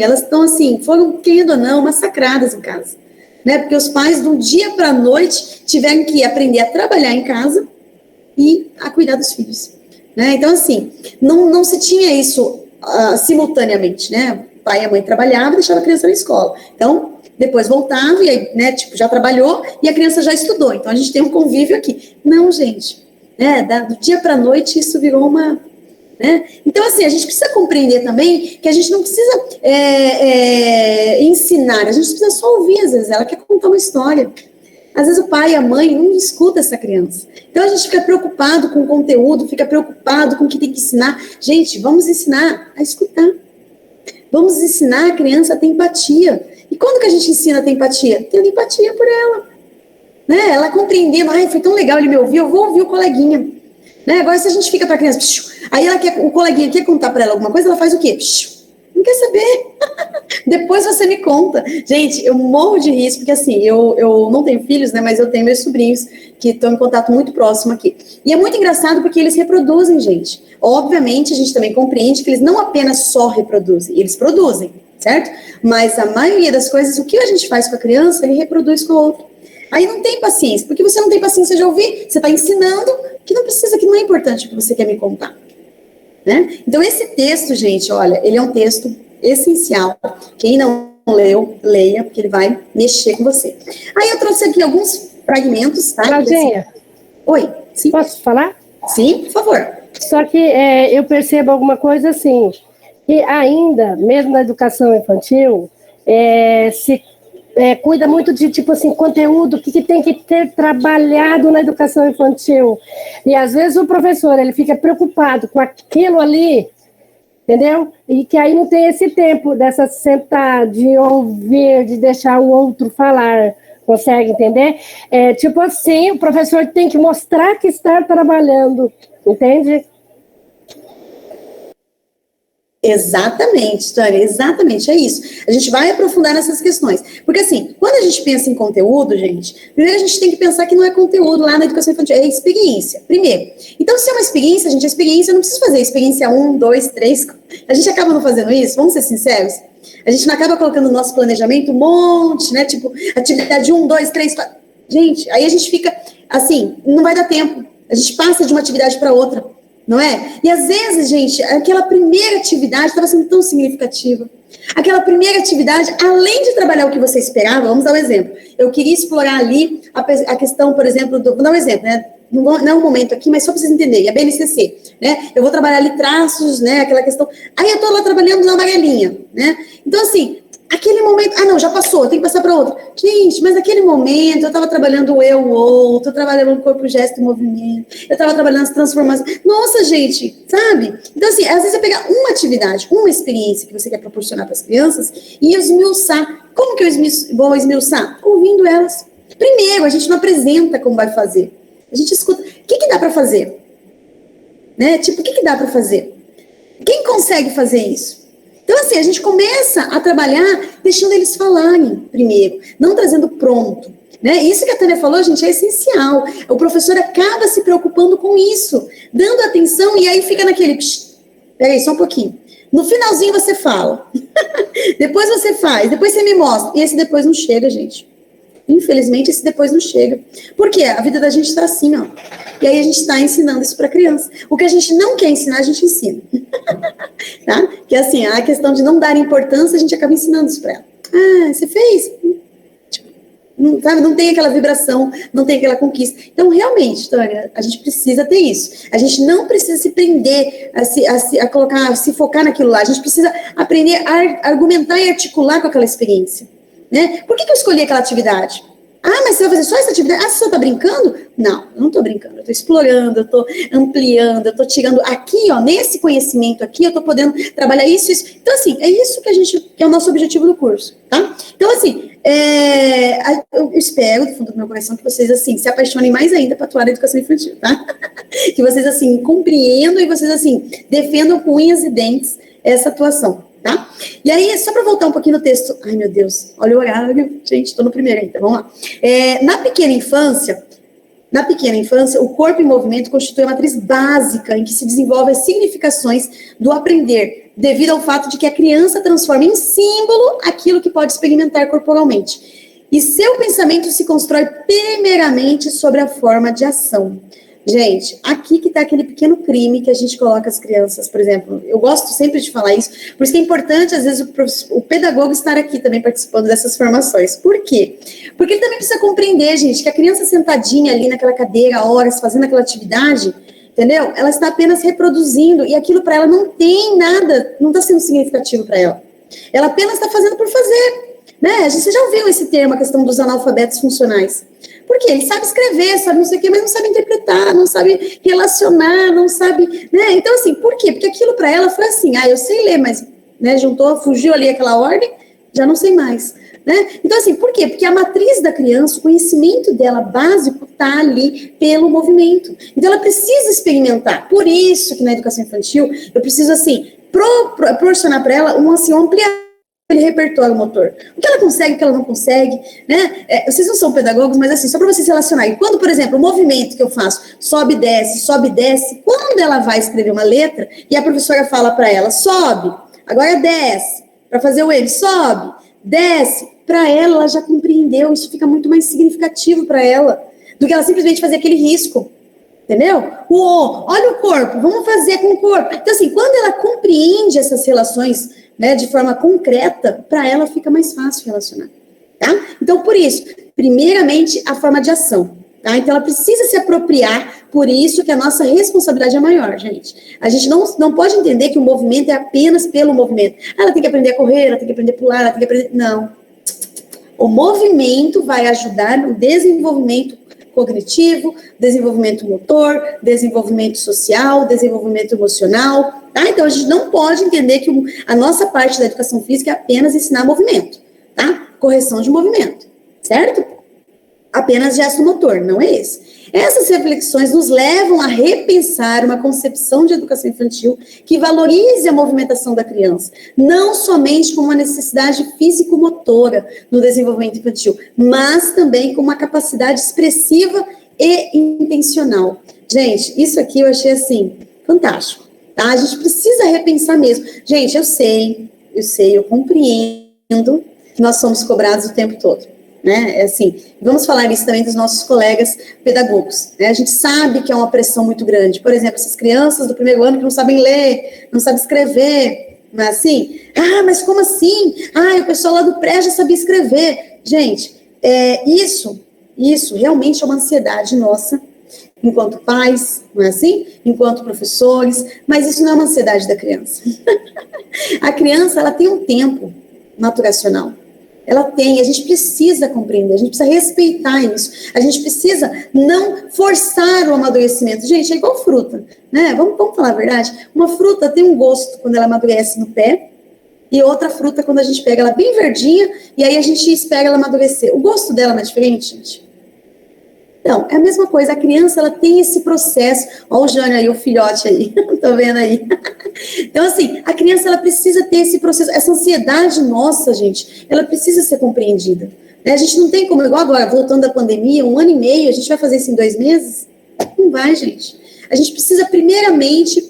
elas estão assim, foram, querendo ou não, massacradas em casa, né? Porque os pais, de um dia para a noite, tiveram que aprender a trabalhar em casa e a cuidar dos filhos, né? Então, assim, não se tinha isso simultaneamente, né? O pai e a mãe trabalhavam e deixavam a criança na escola. Então, depois voltava e aí, né, tipo, já trabalhou e a criança já estudou. Então, a gente tem um convívio aqui. Não, gente, né, do dia para a noite isso virou uma... Né? Então, assim, a gente precisa compreender também que a gente não precisa ensinar, a gente precisa só ouvir, às vezes, ela quer contar uma história. Às vezes o pai e a mãe não escutam essa criança. Então, a gente fica preocupado com o conteúdo, fica preocupado com o que tem que ensinar. Gente, vamos ensinar a escutar. Vamos ensinar a criança a ter empatia. E quando que a gente ensina a ter empatia? Tendo empatia por ela. Né? Ela compreendendo, ai, foi tão legal, ele me ouviu, eu vou ouvir o coleguinha. Né? Agora, se a gente fica para a criança, aí o coleguinha quer contar para ela alguma coisa, ela faz o quê? Não quer saber. Depois você me conta. Gente, eu morro de risco, porque assim, eu não tenho filhos, né, mas eu tenho meus sobrinhos que estão em contato muito próximo aqui. E é muito engraçado porque eles reproduzem, gente. Obviamente, a gente também compreende que eles não apenas só reproduzem, eles produzem, certo? Mas a maioria das coisas, o que a gente faz com a criança, ele reproduz com o outro. Aí não tem paciência, porque você não tem paciência de ouvir, você está ensinando que não precisa, que não é importante o que você quer me contar. Né? Então, esse texto, gente, olha, ele é um texto essencial. Quem não leu, leia, porque ele vai mexer com você. Aí eu trouxe aqui alguns fragmentos, tá? Claudinha. Oi, sim. Posso falar? Sim, por favor. Só que eu percebo alguma coisa assim, que ainda, mesmo na educação infantil, se cuida muito de, tipo assim, conteúdo que tem que ter trabalhado na educação infantil. E, às vezes, o professor, ele fica preocupado com aquilo ali, entendeu? E que aí não tem esse tempo dessa sentar, de ouvir, de deixar o outro falar. Consegue entender? Tipo assim, o professor tem que mostrar que está trabalhando, entende? Exatamente, Tânia, exatamente, é isso. A gente vai aprofundar nessas questões. Porque, assim, quando a gente pensa em conteúdo, gente, primeiro a gente tem que pensar que não é conteúdo lá na educação infantil, é experiência, primeiro. Então, se é uma experiência, gente, a experiência, não precisa fazer experiência 1, 2, 3, a gente acaba não fazendo isso, vamos ser sinceros? A gente não acaba colocando no nosso planejamento um monte, né, tipo, atividade 1, 2, 3, 4. Gente, aí a gente fica, assim, não vai dar tempo. A gente passa de uma atividade para outra. Não é? E às vezes, gente, aquela primeira atividade estava sendo tão significativa. Aquela primeira atividade, além de trabalhar o que você esperava, vamos dar um exemplo. Eu queria explorar ali a questão, por exemplo, vou dar um exemplo, né? Não é um momento aqui, mas só para vocês entenderem, a BNCC, né? Eu vou trabalhar ali traços, né? Aquela questão. Aí eu estou lá trabalhando na amarelinha, né? Então, assim, aquele momento, não, já passou, tem que passar para outro. Gente, mas naquele momento eu estava trabalhando o eu, o outro, eu trabalhando o corpo, gesto e movimento, eu estava trabalhando as transformações. Nossa, gente, sabe? Então, assim, às vezes você pegar uma atividade, uma experiência que você quer proporcionar para as crianças e esmiuçar. Como que eu vou esmiuçar? Ouvindo elas. Primeiro, a gente não apresenta como vai fazer. A gente escuta. O que dá para fazer? Né? Tipo, o que dá para fazer? Quem consegue fazer isso? Então, assim, a gente começa a trabalhar deixando eles falarem primeiro, não trazendo pronto. Né? Isso que a Tânia falou, gente, é essencial. O professor acaba se preocupando com isso, dando atenção, e aí fica naquele... Peraí, só um pouquinho. No finalzinho você fala. Depois você faz, depois você me mostra. E esse depois não chega, gente. Infelizmente, esse depois não chega. Por quê? A vida da gente está assim, ó. E aí a gente está ensinando isso para criança. O que a gente não quer ensinar, a gente ensina. Tá? Que é assim, a questão de não dar importância, a gente acaba ensinando isso para ela. Ah, você fez? Não, sabe, não tem aquela vibração, não tem aquela conquista. Então, realmente, Tânia, a gente precisa ter isso. A gente não precisa se prender a se focar naquilo lá. A gente precisa aprender a argumentar e articular com aquela experiência. Né? Por que eu escolhi aquela atividade? Ah, mas você vai fazer só essa atividade? Ah, você só tá brincando? Não, eu não tô brincando. Eu tô explorando, eu tô ampliando, eu tô tirando aqui, ó, nesse conhecimento aqui, eu tô podendo trabalhar isso. Então, assim, é isso que é o nosso objetivo do curso, tá? Então, assim, eu espero, do fundo do meu coração, que vocês, assim, se apaixonem mais ainda para atuar na educação infantil, tá? Que vocês, assim, compreendam e vocês, assim, defendam com unhas e dentes essa atuação, tá? E aí, só para voltar um pouquinho no texto, ai, meu Deus, olha o horário, gente, tô no primeiro ainda, vamos lá. Na pequena infância, o corpo em movimento constitui a matriz básica em que se desenvolvem as significações do aprender, devido ao fato de que a criança transforma em símbolo aquilo que pode experimentar corporalmente. E seu pensamento se constrói primeiramente sobre a forma de ação. Gente, aqui que está aquele pequeno crime que a gente coloca as crianças, por exemplo. Eu gosto sempre de falar isso, por isso que é importante, às vezes, o pedagogo estar aqui também participando dessas formações. Por quê? Porque ele também precisa compreender, gente, que a criança sentadinha ali naquela cadeira, horas, fazendo aquela atividade, entendeu? Ela está apenas reproduzindo, e aquilo para ela não tem nada, não está sendo significativo para ela. Ela apenas está fazendo por fazer. Né? Você já ouviu esse termo, a questão dos analfabetos funcionais? Porque ele sabe escrever, sabe não sei o quê, mas não sabe interpretar, não sabe relacionar, não sabe, né? Então, assim, por quê? Porque aquilo para ela foi assim, eu sei ler, mas, né, fugiu ali aquela ordem, já não sei mais, né? Então, assim, por quê? Porque a matriz da criança, o conhecimento dela básico está ali pelo movimento. Então, ela precisa experimentar. Por isso que na educação infantil, eu preciso, assim, proporcionar para ela uma, assim, ampliação aquele repertório motor. O que ela consegue, o que ela não consegue, né? Vocês não são pedagogos, mas assim, só para vocês se relacionarem. Quando, por exemplo, o movimento que eu faço, sobe, desce, quando ela vai escrever uma letra e a professora fala para ela, sobe, agora desce, para fazer o M, sobe, desce, para ela já compreendeu, isso fica muito mais significativo para ela, do que ela simplesmente fazer aquele risco. Entendeu? Olha o corpo, vamos fazer com o corpo. Então, assim, quando ela compreende essas relações, né, de forma concreta, para ela fica mais fácil relacionar, tá? Então, por isso, primeiramente, a forma de ação, tá? Então, ela precisa se apropriar, por isso que a nossa responsabilidade é maior, gente. A gente não pode entender que o movimento é apenas pelo movimento. Ela tem que aprender a correr, ela tem que aprender a pular, ela tem que aprender... Não. O movimento vai ajudar no desenvolvimento cognitivo, desenvolvimento motor, desenvolvimento social, desenvolvimento emocional, tá? Então, a gente não pode entender que a nossa parte da educação física é apenas ensinar movimento, tá? Correção de movimento, certo? Apenas gesto motor, não é esse. Essas reflexões nos levam a repensar uma concepção de educação infantil que valorize a movimentação da criança, não somente como uma necessidade físico-motora no desenvolvimento infantil, mas também como uma capacidade expressiva e intencional. Gente, isso aqui eu achei, assim, fantástico, tá? A gente precisa repensar mesmo. Gente, eu sei, eu compreendo que nós somos cobrados o tempo todo. Né? Assim, vamos falar isso também dos nossos colegas pedagogos, né? A gente sabe que é uma pressão muito grande, por exemplo, essas crianças do primeiro ano que não sabem ler, não sabem escrever, não é assim? Mas como assim? O pessoal lá do pré já sabia escrever. Gente, isso realmente é uma ansiedade nossa, enquanto pais, não é assim? Enquanto professores, mas isso não é uma ansiedade da criança. A criança, ela tem um tempo maturacional. Ela tem, a gente precisa compreender, a gente precisa respeitar isso, a gente precisa não forçar o amadurecimento. Gente, é igual fruta, né? Vamos falar a verdade? Uma fruta tem um gosto quando ela amadurece no pé, e outra fruta quando a gente pega ela bem verdinha, e aí a gente espera ela amadurecer. O gosto dela não é diferente, gente? Então, é a mesma coisa, a criança, ela tem esse processo, olha o Jânio aí, o filhote aí, tô vendo aí. Então, assim, a criança, ela precisa ter esse processo, essa ansiedade nossa, gente, ela precisa ser compreendida. Né? A gente não tem como, igual agora, voltando da pandemia, 1 ano e meio, a gente vai fazer isso em 2 meses? Não vai, gente. A gente precisa, primeiramente,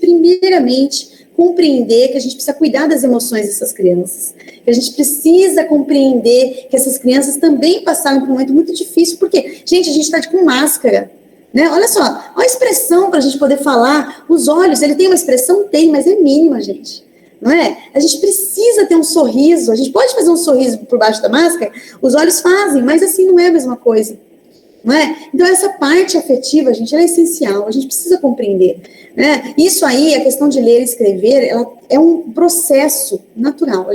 compreender que a gente precisa cuidar das emoções dessas crianças, que a gente precisa compreender que essas crianças também passaram por um momento muito difícil, porque, gente, a gente está com máscara, né? Olha só, olha a expressão para a gente poder falar, os olhos, ele tem uma expressão? Tem, mas é mínima, gente, não é? A gente precisa ter um sorriso, a gente pode fazer um sorriso por baixo da máscara, os olhos fazem, mas assim não é a mesma coisa. Não é? Então, essa parte afetiva, gente, ela é essencial, a gente precisa compreender. Né? Isso aí, a questão de ler e escrever, ela é um processo natural.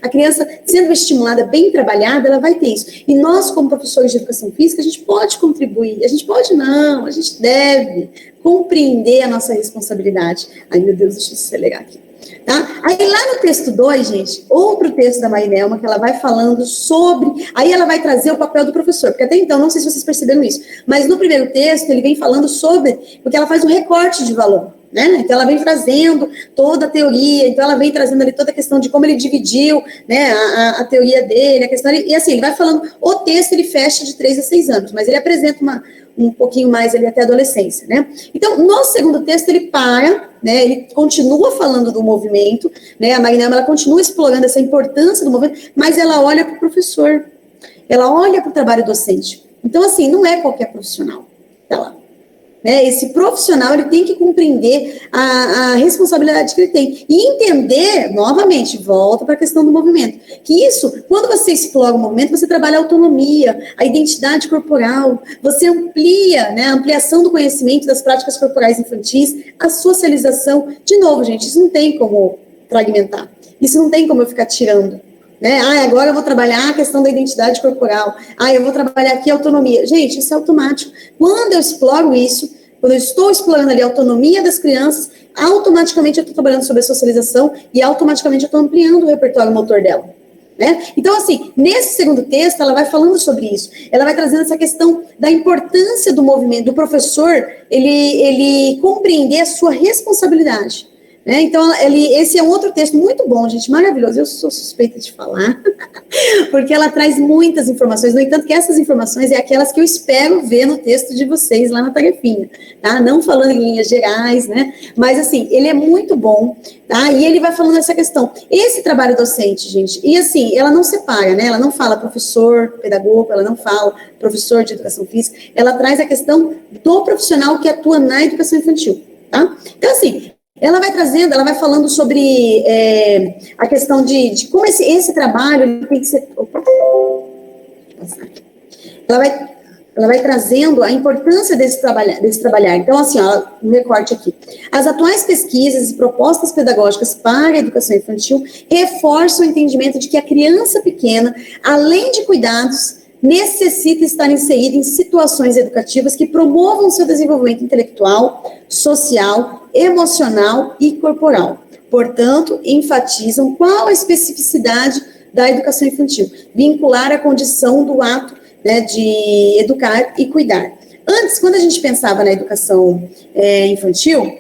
A criança, sendo estimulada, bem trabalhada, ela vai ter isso. E nós, como professores de educação física, a gente pode contribuir, a gente pode não, a gente deve compreender a nossa responsabilidade. Ai, meu Deus, deixa eu acelerar aqui. Tá? Aí lá no texto 2, gente, outro texto da Marinelma, que ela vai falando sobre, aí ela vai trazer o papel do professor, porque até então, não sei se vocês perceberam isso, mas no primeiro texto ele vem falando sobre, porque ela faz um recorte de valor, né? Então ela vem trazendo toda a teoria, então ela vem trazendo ali toda a questão de como ele dividiu, né, a teoria dele, a questão, e assim, ele vai falando, o texto ele fecha de 3 a 6 anos, mas ele apresenta um pouquinho mais ali até a adolescência, né? Então, no segundo texto, ele para, né? Ele continua falando do movimento, né? A Marinelma, ela continua explorando essa importância do movimento, mas ela olha para o professor, ela olha para o trabalho docente. Então, assim, não é qualquer profissional, tá lá. Né? Esse profissional, ele tem que compreender a responsabilidade que ele tem e entender, novamente, volta para a questão do movimento, que isso, quando você explora o movimento, você trabalha a autonomia, a identidade corporal, você amplia, né, a ampliação do conhecimento das práticas corporais infantis, a socialização. De novo, gente, isso não tem como fragmentar, isso não tem como eu ficar tirando. Né? Agora eu vou trabalhar a questão da identidade corporal. Eu vou trabalhar aqui a autonomia. Gente, isso é automático. Quando eu exploro isso, quando eu estou explorando ali a autonomia das crianças, automaticamente eu estou trabalhando sobre a socialização e automaticamente eu estou ampliando o repertório motor dela. Né? Então, assim, nesse segundo texto, ela vai falando sobre isso. Ela vai trazendo essa questão da importância do movimento, do professor, ele compreender a sua responsabilidade. Então, esse é um outro texto muito bom, gente, maravilhoso. Eu sou suspeita de falar, porque ela traz muitas informações. No entanto, que essas informações é aquelas que eu espero ver no texto de vocês lá na tarefinha, tá? Não falando em linhas gerais, né? Mas, assim, ele é muito bom, tá? E ele vai falando essa questão. Esse trabalho docente, gente, e assim, ela não separa, né? Ela não fala professor, pedagogo, ela não fala professor de educação física, ela traz a questão do profissional que atua na educação infantil, tá? Então, assim, ela vai trazendo, ela vai falando sobre a questão de como esse trabalho tem que ser... Opa. Ela vai trazendo a importância desse trabalhar. Então, assim, ó, um recorte aqui. As atuais pesquisas e propostas pedagógicas para a educação infantil reforçam o entendimento de que a criança pequena, além de cuidados, necessita estar inserida em situações educativas que promovam seu desenvolvimento intelectual, social, emocional e corporal. Portanto, enfatizam qual a especificidade da educação infantil, vincular a condição do ato, né, de educar e cuidar. Antes, quando a gente pensava na educação infantil,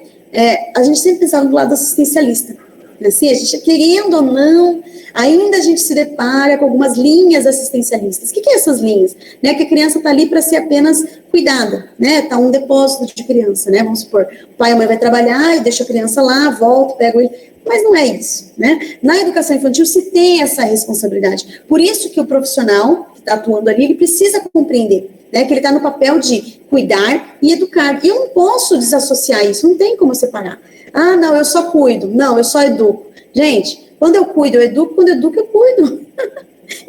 a gente sempre pensava do lado assistencialista. Assim, a gente, querendo ou não, ainda a gente se depara com algumas linhas assistencialistas. O que é essas linhas? Né, que a criança está ali para ser apenas cuidada, né? Está um depósito de criança, né? Vamos supor, o pai e a mãe vai trabalhar e deixa a criança lá, volta, pega ele. Mas não é isso, né? Na educação infantil se tem essa responsabilidade. Por isso que o profissional que está atuando ali, ele precisa compreender, né, que ele está no papel de cuidar e educar. E eu não posso desassociar isso, não tem como separar. Não, eu só cuido. Não, eu só educo. Gente, quando eu cuido, eu educo. Quando eu educo, eu cuido.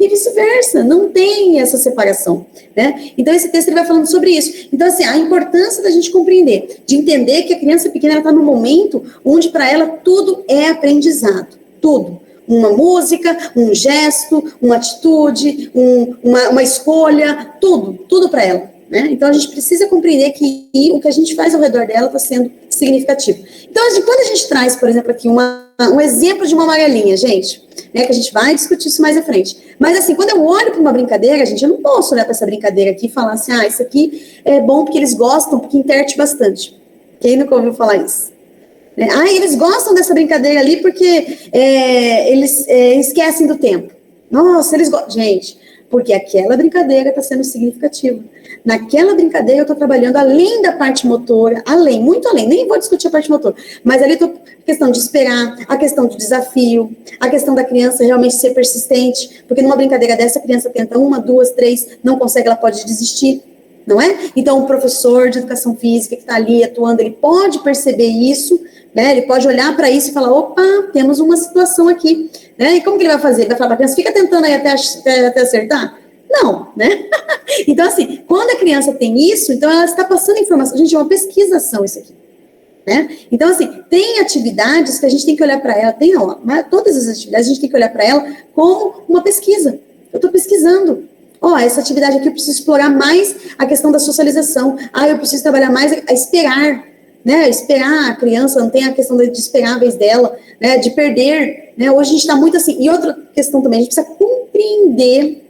E vice-versa. Não tem essa separação, né? Então, esse texto ele vai falando sobre isso. Então, assim, a importância da gente compreender, de entender que a criança pequena está no momento onde, para ela, tudo é aprendizado. Tudo. Uma música, um gesto, uma atitude, uma escolha, tudo para ela. né? Então, a gente precisa compreender que o que a gente faz ao redor dela está sendo significativo. Então, quando a gente traz, por exemplo, aqui um exemplo de uma amarelinha, gente, né, que a gente vai discutir isso mais à frente. Mas, assim, quando eu olho para uma brincadeira, gente, eu não posso olhar para essa brincadeira aqui e falar assim, isso aqui é bom porque eles gostam, porque interte bastante. Quem nunca ouviu falar isso? Eles gostam dessa brincadeira ali porque eles esquecem do tempo. Nossa, eles gostam. Gente, porque aquela brincadeira está sendo significativa. Naquela brincadeira eu estou trabalhando além da parte motora, muito além, nem vou discutir a parte motora, mas ali estou a questão de esperar, a questão do desafio, a questão da criança realmente ser persistente, porque numa brincadeira dessa a criança tenta 1, 2, 3, não consegue, ela pode desistir, não é? Então o professor de educação física que está ali atuando, ele pode perceber isso, né? Ele pode olhar para isso e falar, opa, temos uma situação aqui, né? E como que ele vai fazer? Ele vai falar para a criança, fica tentando aí até acertar? Não, né? Então, assim, quando a criança tem isso, então ela está passando informação. Gente, é uma pesquisação isso aqui, né? Então, assim, tem atividades que a gente tem que olhar para ela, todas as atividades a gente tem que olhar para ela como uma pesquisa. Eu estou pesquisando. Essa atividade aqui eu preciso explorar mais a questão da socialização. Eu preciso trabalhar mais a esperar, né? Esperar a criança, não tem a questão de esperar a vez dela, né? De perder, né? Hoje a gente está muito assim. E outra questão também, a gente precisa compreender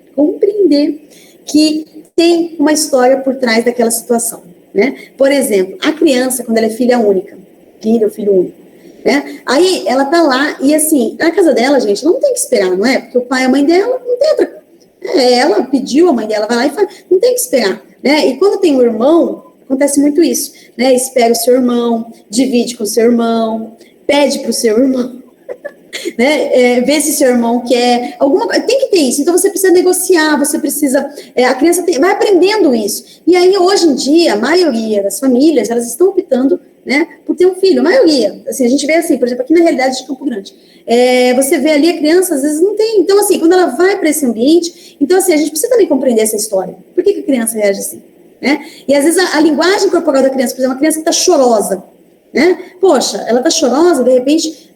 que tem uma história por trás daquela situação, né? Por exemplo, a criança, quando ela é filha única, filho único, né? Aí ela tá lá e assim, na casa dela, gente, não tem que esperar, não é? Porque o pai e a mãe dela não tem outra. Ela pediu, a mãe dela vai lá e fala, não tem que esperar, né? E quando tem um irmão, acontece muito isso, né? Espera o seu irmão, divide com o seu irmão, pede pro seu irmão, né, ver se seu irmão quer alguma coisa, tem que ter isso, então você precisa negociar, você precisa, a criança vai aprendendo isso, e aí hoje em dia, a maioria das famílias, elas estão optando, né, por ter um filho, a maioria, assim, a gente vê assim, por exemplo, aqui na realidade de Campo Grande, você vê ali a criança, às vezes não tem, então assim, quando ela vai para esse ambiente, então assim, a gente precisa também compreender essa história, por que a criança reage assim, né, e às vezes a linguagem corporal da criança, por exemplo, uma criança que está chorosa, né, poxa, ela está chorosa, de repente,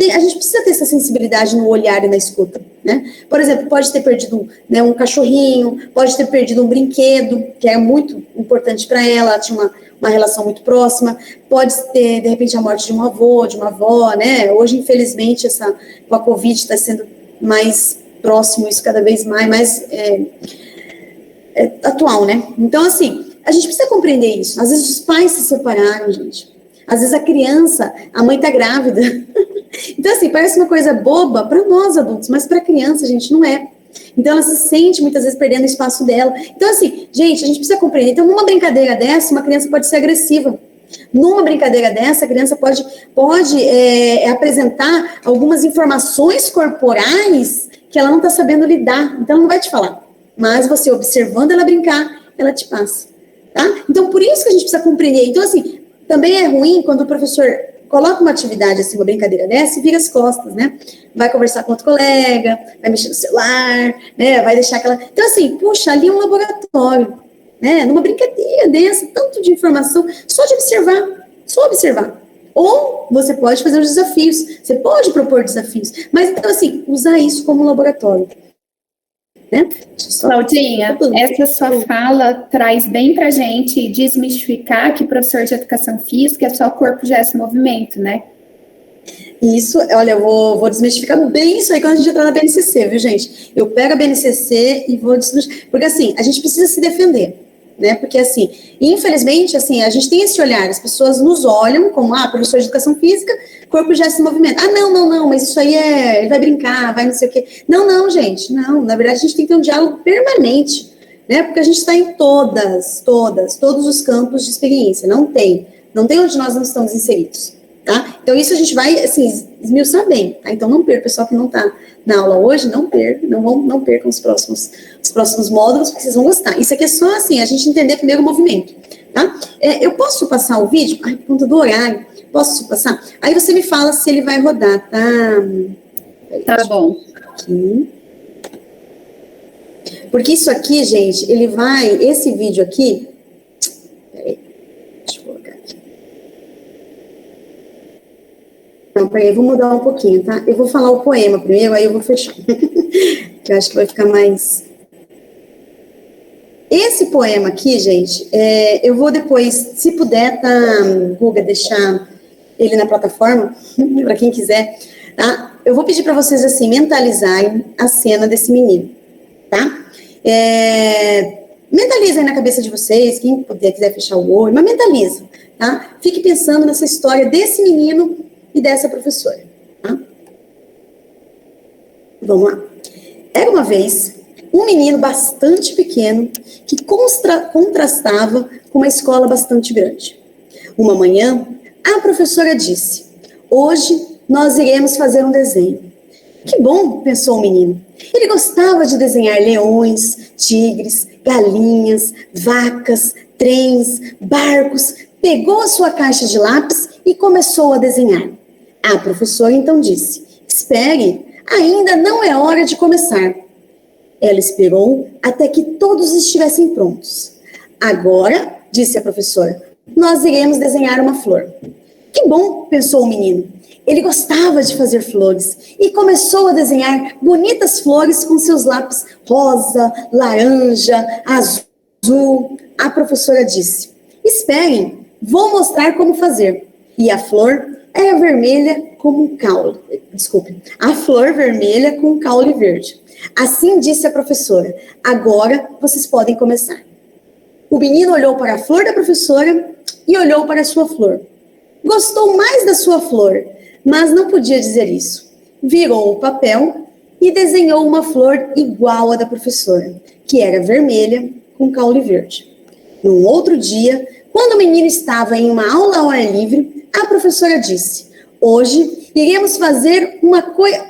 a gente precisa ter essa sensibilidade no olhar e na escuta, né? Por exemplo, pode ter perdido, né, um cachorrinho, pode ter perdido um brinquedo, que é muito importante para ela tinha uma relação muito próxima, pode ter, de repente, a morte de um avô, de uma avó, né? Hoje, infelizmente, com a Covid está sendo mais próximo, isso cada vez mais atual, né? Então, assim, a gente precisa compreender isso. Às vezes os pais se separaram, gente. Às vezes a criança, a mãe está grávida. Então, assim, parece uma coisa boba para nós adultos, mas para a criança, gente, não é. Então, ela se sente, muitas vezes, perdendo o espaço dela. Então, assim, gente, a gente precisa compreender. Então, numa brincadeira dessa, uma criança pode ser agressiva. Numa brincadeira dessa, a criança pode apresentar algumas informações corporais que ela não está sabendo lidar. Então, ela não vai te falar. Mas você, observando ela brincar, ela te passa. Tá? Então, por isso que a gente precisa compreender. Então, assim, também é ruim quando o professor coloca uma atividade, assim, uma brincadeira dessa e vira as costas, né? Vai conversar com outro colega, vai mexer no celular, né? Vai deixar aquela... Então, assim, puxa, ali é um laboratório, né? Numa brincadeira dessa, tanto de informação, só observar. Ou você pode fazer os desafios, você pode propor desafios, mas, então, assim, usar isso como laboratório. Né? Claudinha, essa sua fala traz bem para a gente desmistificar que professor de educação física é só corpo, gesto e movimento, né? Isso, olha, eu vou desmistificar bem isso aí quando a gente entrar na BNCC, viu, gente? Eu pego a BNCC e vou desmistificar, porque assim, a gente precisa se defender, né? Porque assim, infelizmente, assim, a gente tem esse olhar, as pessoas nos olham como, professor de educação física, corpo, gesto e movimento. Não, mas isso aí ele vai brincar, vai não sei o quê. Não, gente, não, na verdade a gente tem que ter um diálogo permanente, né? Porque a gente está em todos os campos de experiência, não tem onde nós não estamos inseridos, tá? Então isso a gente vai, assim, esmiuçar bem, tá? Então não perca, o pessoal que não está na aula hoje, não percam os próximos módulos, porque vocês vão gostar. Isso aqui é só, assim, a gente entender primeiro o movimento, tá? Eu posso passar o vídeo? Por conta do horário, posso passar? Aí você me fala se ele vai rodar, tá? Tá bom. Aqui. Porque isso aqui, gente, esse vídeo aqui, peraí, deixa eu colocar aqui. Não, peraí, vou mudar um pouquinho, tá? Eu vou falar o poema primeiro, aí eu vou fechar. Que eu acho que vai ficar mais... Esse poema aqui, gente, eu vou depois, se puder, Guga, deixar ele na plataforma, para quem quiser, tá? Eu vou pedir para vocês, assim, mentalizarem a cena desse menino, tá? Mentaliza aí na cabeça de vocês, quem puder, quiser fechar o olho, mas mentaliza, tá? Fique pensando nessa história desse menino e dessa professora, tá? Vamos lá. Era uma vez um menino bastante pequeno que contrastava com uma escola bastante grande. Uma manhã, a professora disse: hoje nós iremos fazer um desenho. Que bom, pensou o menino. Ele gostava de desenhar leões, tigres, galinhas, vacas, trens, barcos. Pegou a sua caixa de lápis e começou a desenhar. A professora então disse: espere, ainda não é hora de começar. Ela esperou até que todos estivessem prontos. Agora, disse a professora, nós iremos desenhar uma flor. Que bom, pensou o menino. Ele gostava de fazer flores e começou a desenhar bonitas flores com seus lápis rosa, laranja, azul. A professora disse: esperem, vou mostrar como fazer. E a flor era vermelha como um caule. Desculpe, a flor vermelha com um caule verde. Assim disse a professora: agora vocês podem começar. O menino olhou para a flor da professora e olhou para a sua flor. Gostou mais da sua flor, mas não podia dizer isso. Virou o papel e desenhou uma flor igual à da professora, que era vermelha com caule verde. Num outro dia, quando o menino estava em uma aula ao ar livre, a professora disse: hoje iremos fazer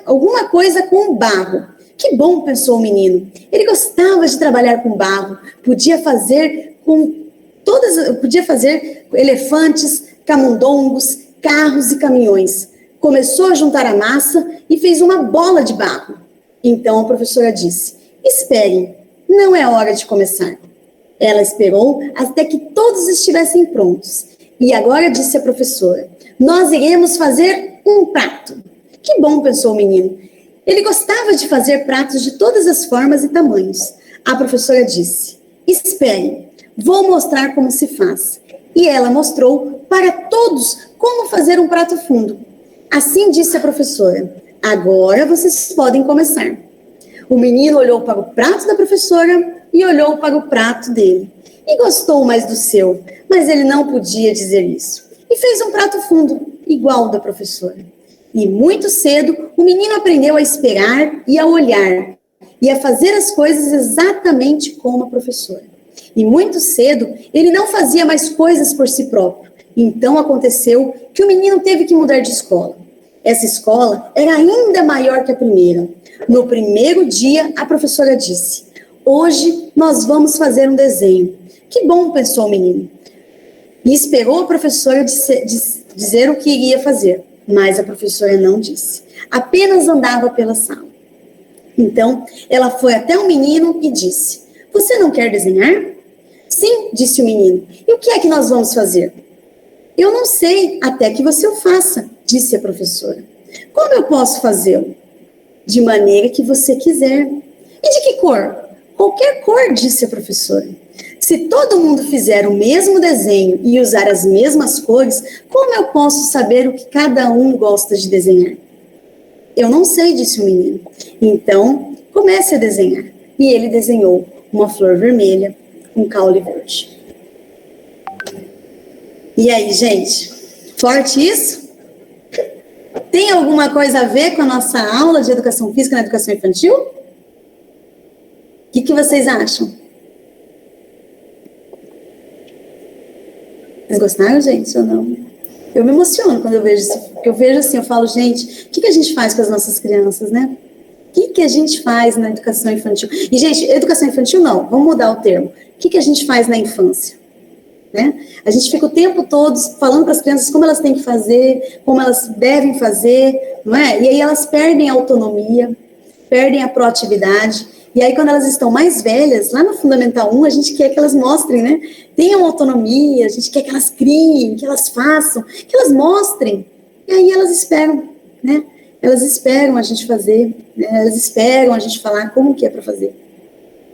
alguma coisa com o barro. Que bom, pensou o menino. Ele gostava de trabalhar com barro, podia fazer elefantes, camundongos, carros e caminhões. Começou a juntar a massa e fez uma bola de barro. Então a professora disse: esperem, não é hora de começar. Ela esperou até que todos estivessem prontos. E agora disse a professora: nós iremos fazer um prato. Que bom, pensou o menino. Ele gostava de fazer pratos de todas as formas e tamanhos. A professora disse: esperem, vou mostrar como se faz. E ela mostrou para todos como fazer um prato fundo. Assim disse a professora: agora vocês podem começar. O menino olhou para o prato da professora e olhou para o prato dele. E gostou mais do seu, mas ele não podia dizer isso. E fez um prato fundo, igual ao da professora. E muito cedo, o menino aprendeu a esperar e a olhar, e a fazer as coisas exatamente como a professora. E muito cedo, ele não fazia mais coisas por si próprio. Então aconteceu que o menino teve que mudar de escola. Essa escola era ainda maior que a primeira. No primeiro dia, a professora disse: hoje nós vamos fazer um desenho. Que bom, pensou o menino. E esperou a professora dizer o que iria fazer. Mas a professora não disse. Apenas andava pela sala. Então, ela foi até o menino e disse: você não quer desenhar? Sim, disse o menino. E o que é que nós vamos fazer? Eu não sei, até que você o faça, disse a professora. Como eu posso fazê-lo? De maneira que você quiser. E de que cor? Qualquer cor, disse a professora. Se todo mundo fizer o mesmo desenho e usar as mesmas cores, como eu posso saber o que cada um gosta de desenhar? Eu não sei, disse o menino. Então, comece a desenhar. E ele desenhou uma flor vermelha com caule verde. E aí, gente? Forte isso? Tem alguma coisa a ver com a nossa aula de educação física na educação infantil? O que vocês acham? Vocês gostaram, gente, ou não? Eu me emociono quando eu vejo isso, porque eu vejo assim, eu falo, gente, o que a gente faz com as nossas crianças, né? O que a gente faz na educação infantil? E, gente, educação infantil não, vamos mudar o termo. O que a gente faz na infância? Né? A gente fica o tempo todo falando para as crianças como elas têm que fazer, como elas devem fazer, não é? E aí elas perdem a autonomia, perdem a proatividade. E aí, quando elas estão mais velhas, lá no Fundamental 1, a gente quer que elas mostrem, né? Tenham autonomia, a gente quer que elas criem, que elas façam, que elas mostrem. E aí elas esperam, né? Elas esperam a gente fazer, né? Elas esperam a gente falar como que é para fazer.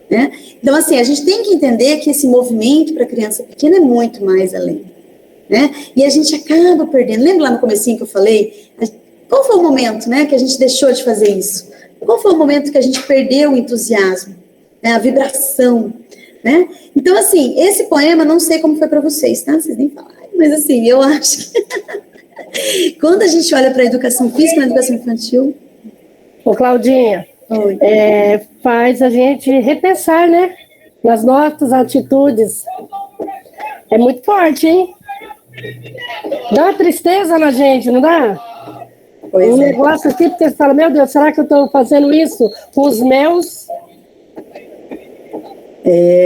né? Então, assim, a gente tem que entender que esse movimento para criança pequena é muito mais além, né? E a gente acaba perdendo. Lembra lá no comecinho que eu falei? Qual foi o momento, né, que a gente deixou de fazer isso? Qual foi o momento que a gente perdeu o entusiasmo, né, a vibração, né? Então, assim, esse poema, não sei como foi para vocês, tá? Vocês nem falaram, mas assim, eu acho que quando a gente olha para a educação física, na educação infantil... Ô, Claudinha, faz a gente repensar, né? Nas nossas atitudes. É muito forte, hein? Dá uma tristeza na gente, não dá? Pois negócio assim, porque você fala, meu Deus, será que eu estou fazendo isso com os meus?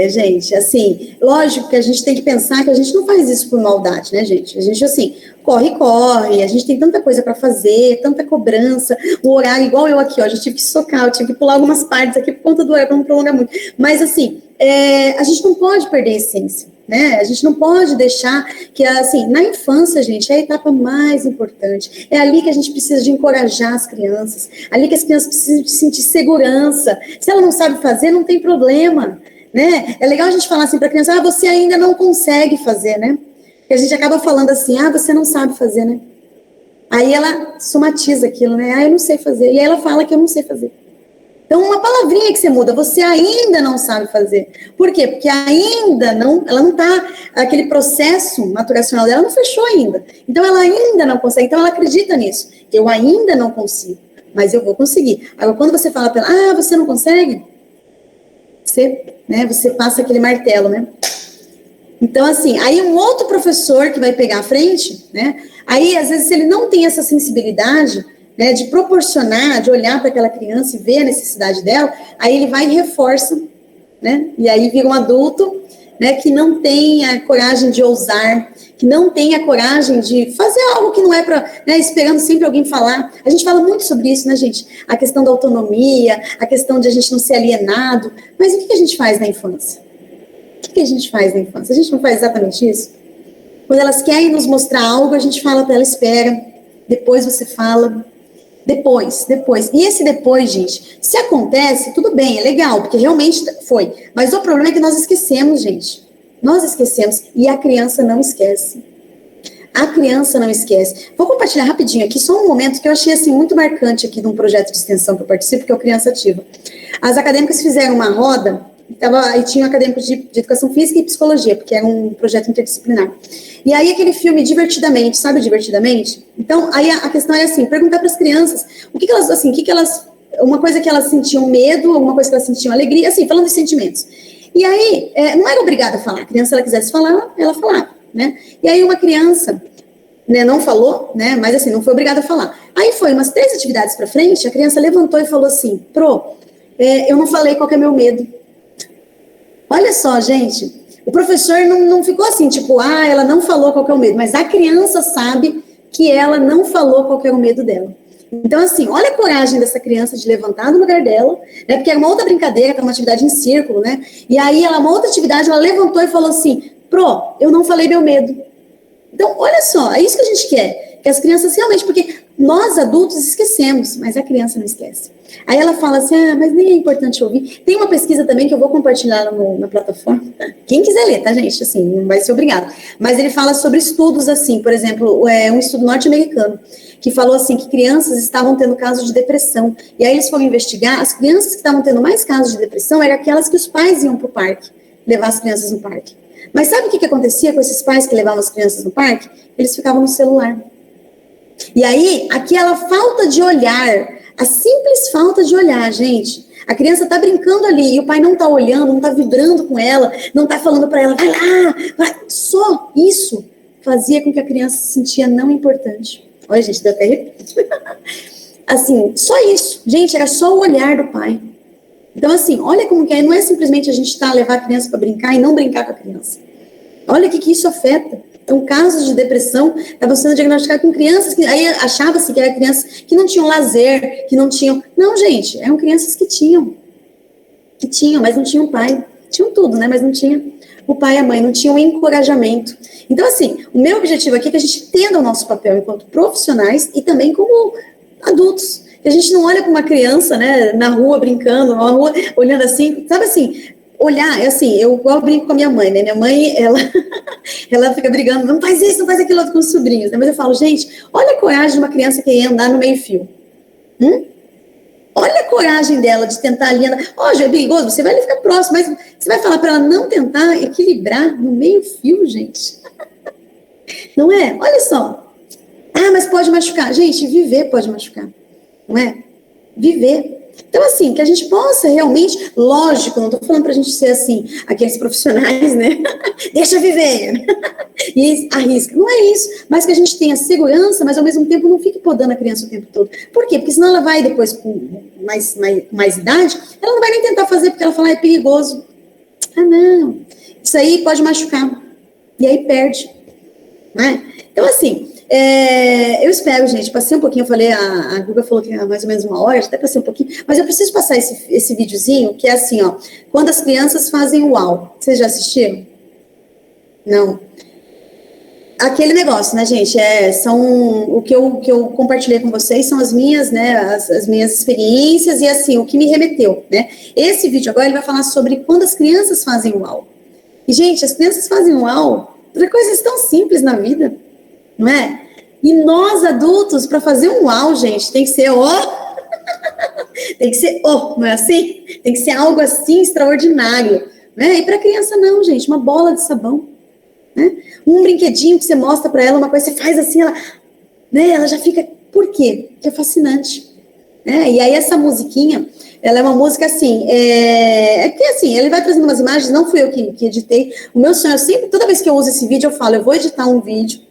Gente, assim, lógico que a gente tem que pensar que a gente não faz isso por maldade, né, gente? A gente, assim, corre, a gente tem tanta coisa para fazer, tanta cobrança, o horário, igual eu aqui, ó, já tive que socar, eu tive que pular algumas partes aqui por conta do horário, para não prolongar muito. Mas, assim, a gente não pode perder a essência, né? A gente não pode deixar que, assim, na infância, gente, é a etapa mais importante. É ali que a gente precisa de encorajar as crianças, ali que as crianças precisam de sentir segurança. Se ela não sabe fazer, não tem problema, né? É legal a gente falar assim para a criança, você ainda não consegue fazer, né? Porque a gente acaba falando assim, você não sabe fazer, né? Aí ela somatiza aquilo, né? Eu não sei fazer. E aí ela fala que eu não sei fazer. Então, uma palavrinha que você muda, você ainda não sabe fazer. Por quê? Porque ainda não, ela não está, aquele processo maturacional dela não fechou ainda. Então, ela ainda não consegue. Então, ela acredita nisso. Eu ainda não consigo, mas eu vou conseguir. Agora, quando você fala para ela, você não consegue? Você passa aquele martelo, né? Então, assim, aí um outro professor que vai pegar a frente, né? Aí, às vezes, se ele não tem essa sensibilidade, né, de proporcionar, de olhar para aquela criança e ver a necessidade dela, aí ele vai e reforça, né? E aí vira um adulto, né, que não tem a coragem de ousar, que não tem a coragem de fazer algo que não é para, né, esperando sempre alguém falar. A gente fala muito sobre isso, né, gente? A questão da autonomia, a questão de a gente não ser alienado. Mas o que a gente faz na infância? O que a gente faz na infância? A gente não faz exatamente isso? Quando elas querem nos mostrar algo, a gente fala para ela, espera, depois você fala, depois. E esse depois, gente, se acontece, tudo bem, é legal, porque realmente foi. Mas o problema é que nós esquecemos, gente. Nós esquecemos e a criança não esquece. A criança não esquece. Vou compartilhar rapidinho aqui, só um momento que eu achei assim, muito marcante aqui de um projeto de extensão que eu participo, que é o Criança Ativa. As acadêmicas fizeram uma roda, e tinham acadêmicos de educação física e psicologia, porque era um projeto interdisciplinar. E aí aquele filme Divertidamente, sabe Divertidamente? Então, aí a questão é assim, perguntar para as crianças, uma coisa que elas sentiam medo, alguma coisa que elas sentiam alegria, assim, falando de sentimentos. E aí, não era obrigada a falar, a criança, se ela quisesse falar, ela falava, né? E aí uma criança, né, não falou, né, mas assim, não foi obrigada a falar. Aí foi umas 3 atividades para frente, a criança levantou e falou assim, eu não falei qual que é meu medo. Olha só, gente, o professor não ficou assim, tipo, ela não falou qual que é o medo, mas a criança sabe que ela não falou qual que é o medo dela. Então, assim, olha a coragem dessa criança de levantar do lugar dela, né, porque era uma outra brincadeira, que era uma atividade em círculo, né, e aí uma outra atividade, ela levantou e falou assim, eu não falei meu medo. Então, olha só, é isso que a gente quer, que as crianças realmente, porque nós adultos esquecemos, mas a criança não esquece. Aí ela fala assim, mas nem é importante ouvir. Tem uma pesquisa também que eu vou compartilhar na plataforma. Quem quiser ler, tá, gente? Assim, não vai ser obrigado. Mas ele fala sobre estudos assim, por exemplo, um estudo norte-americano, que falou assim, que crianças estavam tendo casos de depressão. E aí eles foram investigar, as crianças que estavam tendo mais casos de depressão eram aquelas que os pais iam pro parque, levar as crianças no parque. Mas sabe o que acontecia com esses pais que levavam as crianças no parque? Eles ficavam no celular. E aí, aquela falta de olhar, a simples falta de olhar, gente. A criança tá brincando ali e o pai não tá olhando, não tá vibrando com ela, não tá falando para ela, vai lá, vai. Só isso fazia com que a criança se sentia não importante. Olha, gente, deu até arrepio. Assim, só isso. Gente, era só o olhar do pai. Então, assim, olha como que é, não é simplesmente a gente levar a criança para brincar e não brincar com a criança. Olha o que isso afeta. Então, casos de depressão estavam sendo diagnosticados com crianças que aí achava-se que eram crianças que não tinham lazer, que não tinham... Não, gente, eram crianças que tinham, mas não tinham pai. Tinham tudo, né, mas não tinha o pai e a mãe, não tinham encorajamento. Então, assim, o meu objetivo aqui é que a gente entenda o nosso papel enquanto profissionais e também como adultos. Que a gente não olha para uma criança, né, na rua brincando, na rua olhando assim, sabe assim, olhar, assim, eu brinco com a minha mãe, né, minha mãe, ela fica brigando, não faz isso, não faz aquilo outro com os sobrinhos, né, mas eu falo, gente, olha a coragem de uma criança que ia andar no meio-fio, olha a coragem dela de tentar ali andar, é perigoso, você vai ali ficar próximo, mas você vai falar para ela não tentar equilibrar no meio-fio, gente, não é? Olha só, mas pode machucar, gente, viver pode machucar, não é? Viver. Então, assim, que a gente possa realmente, lógico, não estou falando para a gente ser assim, aqueles profissionais, né? Deixa viver e arrisca. Não é isso, mas que a gente tenha segurança, mas ao mesmo tempo não fique podando a criança o tempo todo. Por quê? Porque senão ela vai depois, com mais idade, ela não vai nem tentar fazer, porque ela fala, é perigoso. Não, isso aí pode machucar. E aí perde. Né? Então, assim, eu espero, gente, passei um pouquinho, eu falei, a Guga falou que era mais ou menos 1 hora, até passei um pouquinho, mas eu preciso passar esse videozinho, que é assim, ó, quando as crianças fazem uau. Vocês já assistiram? Não. Aquele negócio, né, gente, o que eu compartilhei com vocês são as minhas, né, as minhas experiências e, assim, o que me remeteu, né. Esse vídeo agora, ele vai falar sobre quando as crianças fazem uau. E, gente, as crianças fazem uau por coisas tão simples na vida, não é? E nós, adultos, para fazer um uau, gente, tem que ser tem que ser não é assim? Tem que ser algo assim extraordinário, né? E para criança não, gente, uma bola de sabão, né? Um brinquedinho que você mostra para ela, uma coisa, você faz assim, ela já fica, por quê? Porque é fascinante, né? E aí essa musiquinha, ela é uma música assim, que assim, ele vai trazendo umas imagens, não fui eu que editei, o meu sonho, sempre, toda vez que eu uso esse vídeo, eu falo, eu vou editar um vídeo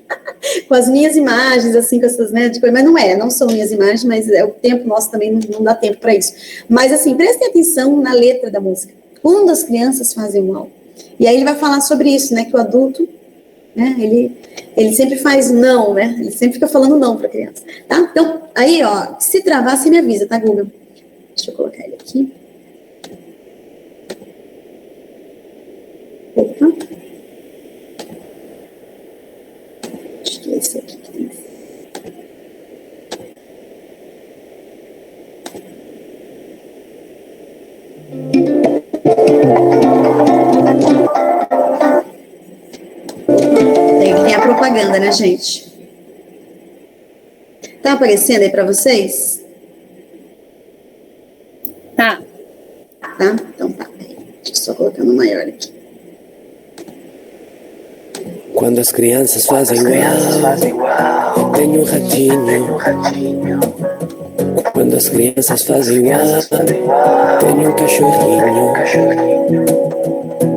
com as minhas imagens, assim, com essas, né, de coisa, mas não são minhas imagens, mas o tempo nosso também não dá tempo para isso. Mas assim, prestem atenção na letra da música, quando as crianças fazem mal. E aí ele vai falar sobre isso, né, que o adulto, né, ele sempre faz não, né, ele sempre fica falando não para a criança, tá? Então, aí, ó, se travar, você me avisa, tá, Google? Deixa eu colocar ele aqui. Opa. Acho que é esse aqui que tem. Tem a propaganda, né, gente? Tá aparecendo aí para vocês? Tá. Tá? Então tá. Deixa eu só colocar no maior aqui. Quando as crianças fazem uau, tenho um ratinho. Quando as crianças fazem uau, tenho um cachorrinho.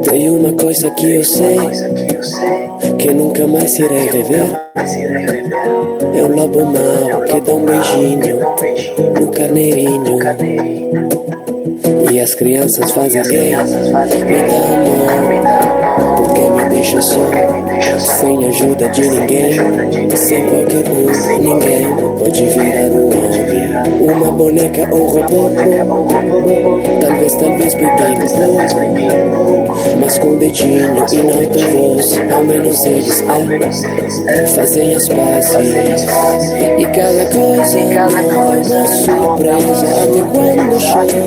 Tem uma coisa que eu sei, que nunca mais irei rever. É um lobo mau que dá um beijinho no carneirinho. E as crianças fazem bem, me dá amor, porque me deixa só, sem ajuda de ninguém, sem qualquer ninguém pode virar um homem, uma boneca ou robô, talvez pequeno, mas com dedinho e não com voz, ao menos eles fazem as pazes, e cada coisa é uma surpresa, até quando chove.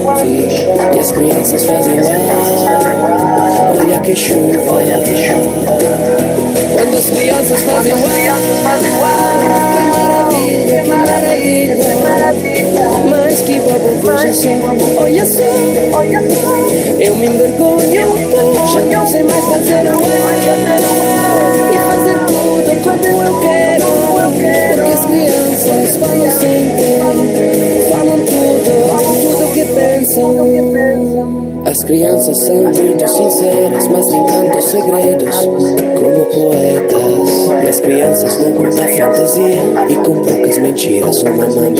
E as crianças fazem lá, olha que chuva. Quando as crianças fazem lá, que maravilha, mas que bobo, olha só, eu me envergonho, já não sei mais fazer e fazer tudo como eu quero, porque as crianças falam sempre, falam tudo que pensam. As crianças são muito sinceras, mas têm tantos segredos como poetas. E as crianças não contam fantasia e com poucas mentiras uma mamada.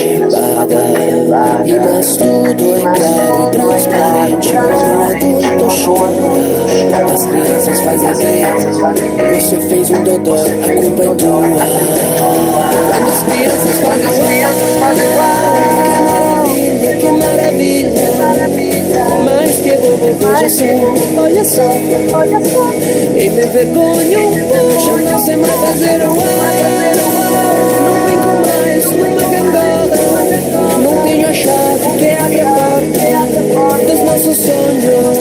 E mas tudo é claro e transparente quando o adulto chora. As crianças fazem bem, você fez um dodó, a culpa é tua. Quando as crianças fazem que maravilha, mas que bobo, olha só, e me vergonho, já não sei mais fazer não brinco mais numa gangada, não tenho abre a porta dos nossos sonhos.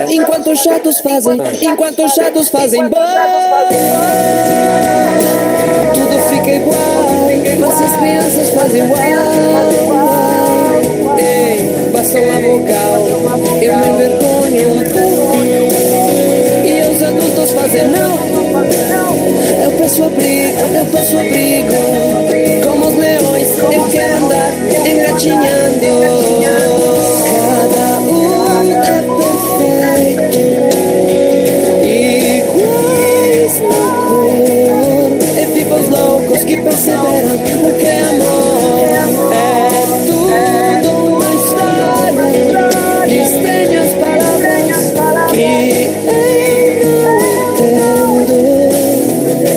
Enquanto os chatos fazem tudo fica igual, nossas crianças fazem igual. Ei, basta uma vogal, eu me envergonho e os adultos fazem não. Eu peço abrigo, como os leões, eu quero andar engatinhando. Cada um é perfeito, iguais na cor. E vivos loucos que perseveram, porque amor é tudo uma história de estranhas palavras que eu não entendo.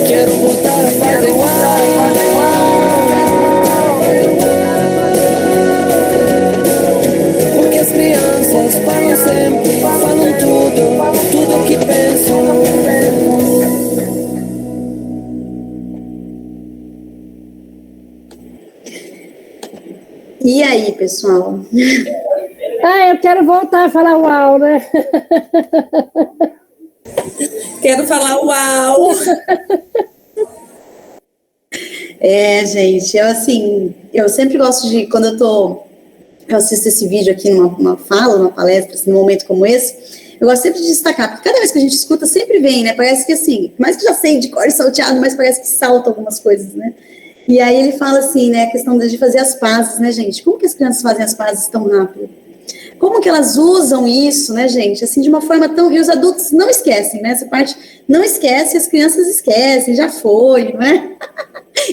Quero voltar a fazer porque as crianças falam sempre, falam tudo que pensam. E aí, pessoal? Eu quero voltar a falar uau, né? Quero falar uau! Gente, eu sempre gosto de, quando eu assisto esse vídeo aqui numa fala, numa palestra, assim, num momento como esse, eu gosto sempre de destacar, porque cada vez que a gente escuta, sempre vem, né, parece que assim, mais que já sei de cor e salteado, mas parece que salta algumas coisas, né, e aí ele fala assim, né, a questão de fazer as pazes, né, gente, como que as crianças fazem as pazes tão rápido? Como que elas usam isso, né, gente, assim, de uma forma tão... E os adultos não esquecem, né, essa parte não esquece, as crianças esquecem, já foi, não é?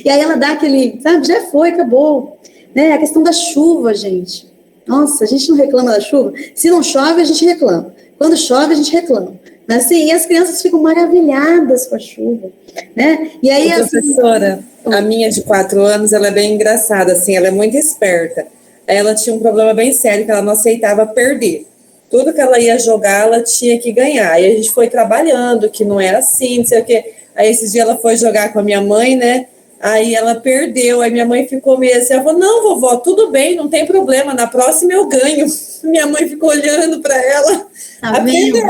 E aí ela dá aquele, sabe, já foi, acabou, né, a questão da chuva, gente. Nossa, a gente não reclama da chuva. Se não chove, a gente reclama. Quando chove, a gente reclama. Mas, assim, e as crianças ficam maravilhadas com a chuva, né? E aí, professora, a minha de 4 anos, ela é bem engraçada, assim, ela é muito esperta. Ela tinha um problema bem sério, que ela não aceitava perder. Tudo que ela ia jogar, ela tinha que ganhar. Aí a gente foi trabalhando, que não era assim, não sei o quê. Aí esses dias ela foi jogar com a minha mãe, né? Aí ela perdeu, aí minha mãe ficou meio assim, ela falou, não, vovó, tudo bem, não tem problema, na próxima eu ganho. Minha mãe ficou olhando para ela, aprendeu.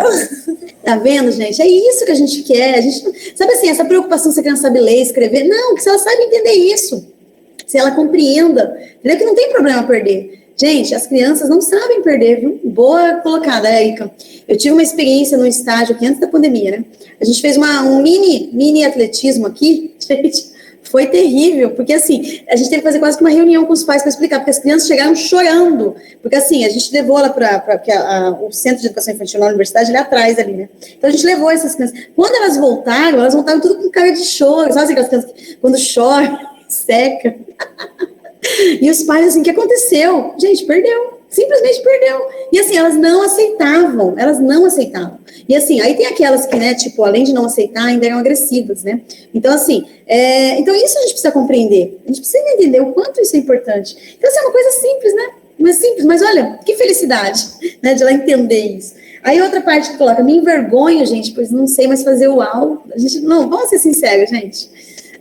Tá vendo, gente? É isso que a gente quer, a gente, sabe assim, essa preocupação se a criança sabe ler, escrever, não, se ela sabe entender isso, se ela compreenda, entendeu? Que não tem problema perder. Gente, as crianças não sabem perder, viu? Boa colocada, Érica. Eu tive uma experiência num estágio aqui antes da pandemia, né? A gente fez um mini atletismo aqui, gente, foi terrível, porque assim, a gente teve que fazer quase que uma reunião com os pais para explicar, porque as crianças chegaram chorando, porque assim, a gente levou ela para o Centro de Educação Infantil na universidade, ali atrás ali, né? Então a gente levou essas crianças. Quando elas voltaram tudo com cara de choro, sabe aquelas crianças que, quando choram, seca. E os pais, assim, o que aconteceu? Gente, perdeu, simplesmente perdeu. E assim, elas não aceitavam. E assim, aí tem aquelas que, né, tipo, além de não aceitar, ainda eram agressivas, né? Então, assim, então isso a gente precisa compreender. A gente precisa entender o quanto isso é importante. Então, assim, é uma coisa simples, né? Mas olha, que felicidade, né, de ela entender isso. Aí outra parte que coloca, me envergonho, gente, pois não sei mais fazer uau. A gente, não, vamos ser sinceros, gente.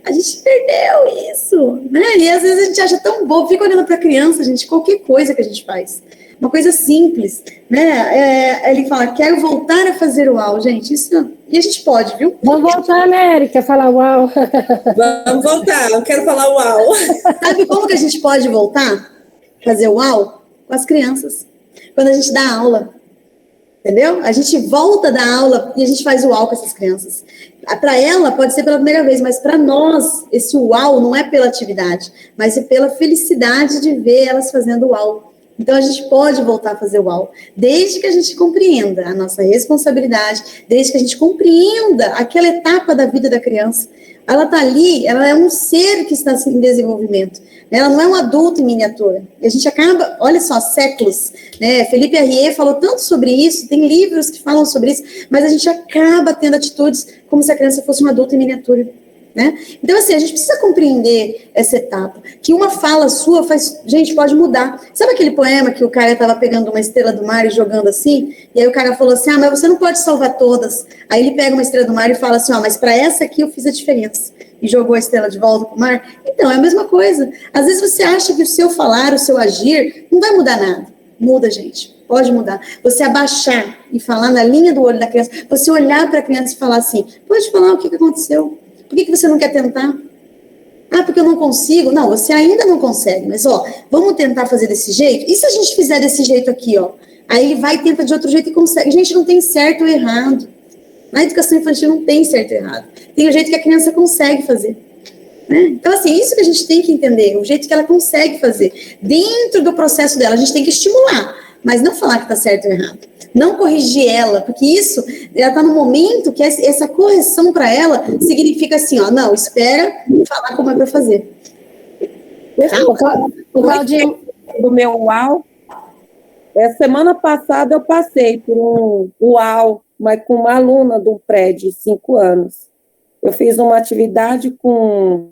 A gente perdeu isso, né? E às vezes a gente acha tão bobo, fica olhando para a criança, gente, qualquer coisa que a gente faz. Uma coisa simples, né? Ele fala, quero voltar a fazer uau, gente. Isso, e a gente pode, viu? Vamos voltar, né, Érica, falar uau. Vamos voltar, eu quero falar uau. Sabe como que a gente pode voltar a fazer uau? Com as crianças. Quando a gente dá aula. Entendeu? A gente volta da aula e a gente faz uau com essas crianças. Para ela, pode ser pela primeira vez, mas para nós, esse uau não é pela atividade, mas é pela felicidade de ver elas fazendo uau. Então, a gente pode voltar a fazer uau, desde que a gente compreenda a nossa responsabilidade, desde que a gente compreenda aquela etapa da vida da criança. Ela está ali, ela é um ser que está em desenvolvimento. Ela não é um adulto em miniatura. E a gente acaba, olha só, séculos, né? Felipe Arrier falou tanto sobre isso, tem livros que falam sobre isso, mas a gente acaba tendo atitudes como se a criança fosse um adulto em miniatura. né? Então, assim, a gente precisa compreender essa etapa, que uma fala sua faz, gente, pode mudar. Sabe aquele poema que o cara estava pegando uma estrela do mar e jogando assim, e aí o cara falou assim, mas você não pode salvar todas. Aí ele pega uma estrela do mar e fala assim, mas para essa aqui eu fiz a diferença, e jogou a estrela de volta pro mar. Então, é a mesma coisa. Às vezes você acha que o seu falar, o seu agir, não vai mudar nada. Muda, gente. Pode mudar. Você abaixar e falar na linha do olho da criança, você olhar para a criança e falar assim, pode falar o que aconteceu? Por que você não quer tentar? Porque eu não consigo. Não, você ainda não consegue, mas, vamos tentar fazer desse jeito? E se a gente fizer desse jeito aqui, Aí ele vai e tenta de outro jeito e consegue. Gente, não tem certo ou errado. Na educação infantil não tem certo ou errado. Tem o jeito que a criança consegue fazer. Né? Então, assim, isso que a gente tem que entender, o jeito que ela consegue fazer. Dentro do processo dela, a gente tem que estimular, mas não falar que está certo ou errado. Não corrigir ela, porque isso, ela está no momento que essa correção para ela significa assim, não, espera falar como é para fazer. O Claudinho, do meu UAU, semana passada eu passei por um UAU, mas com uma aluna de um prédio de 5 anos. Eu fiz uma atividade com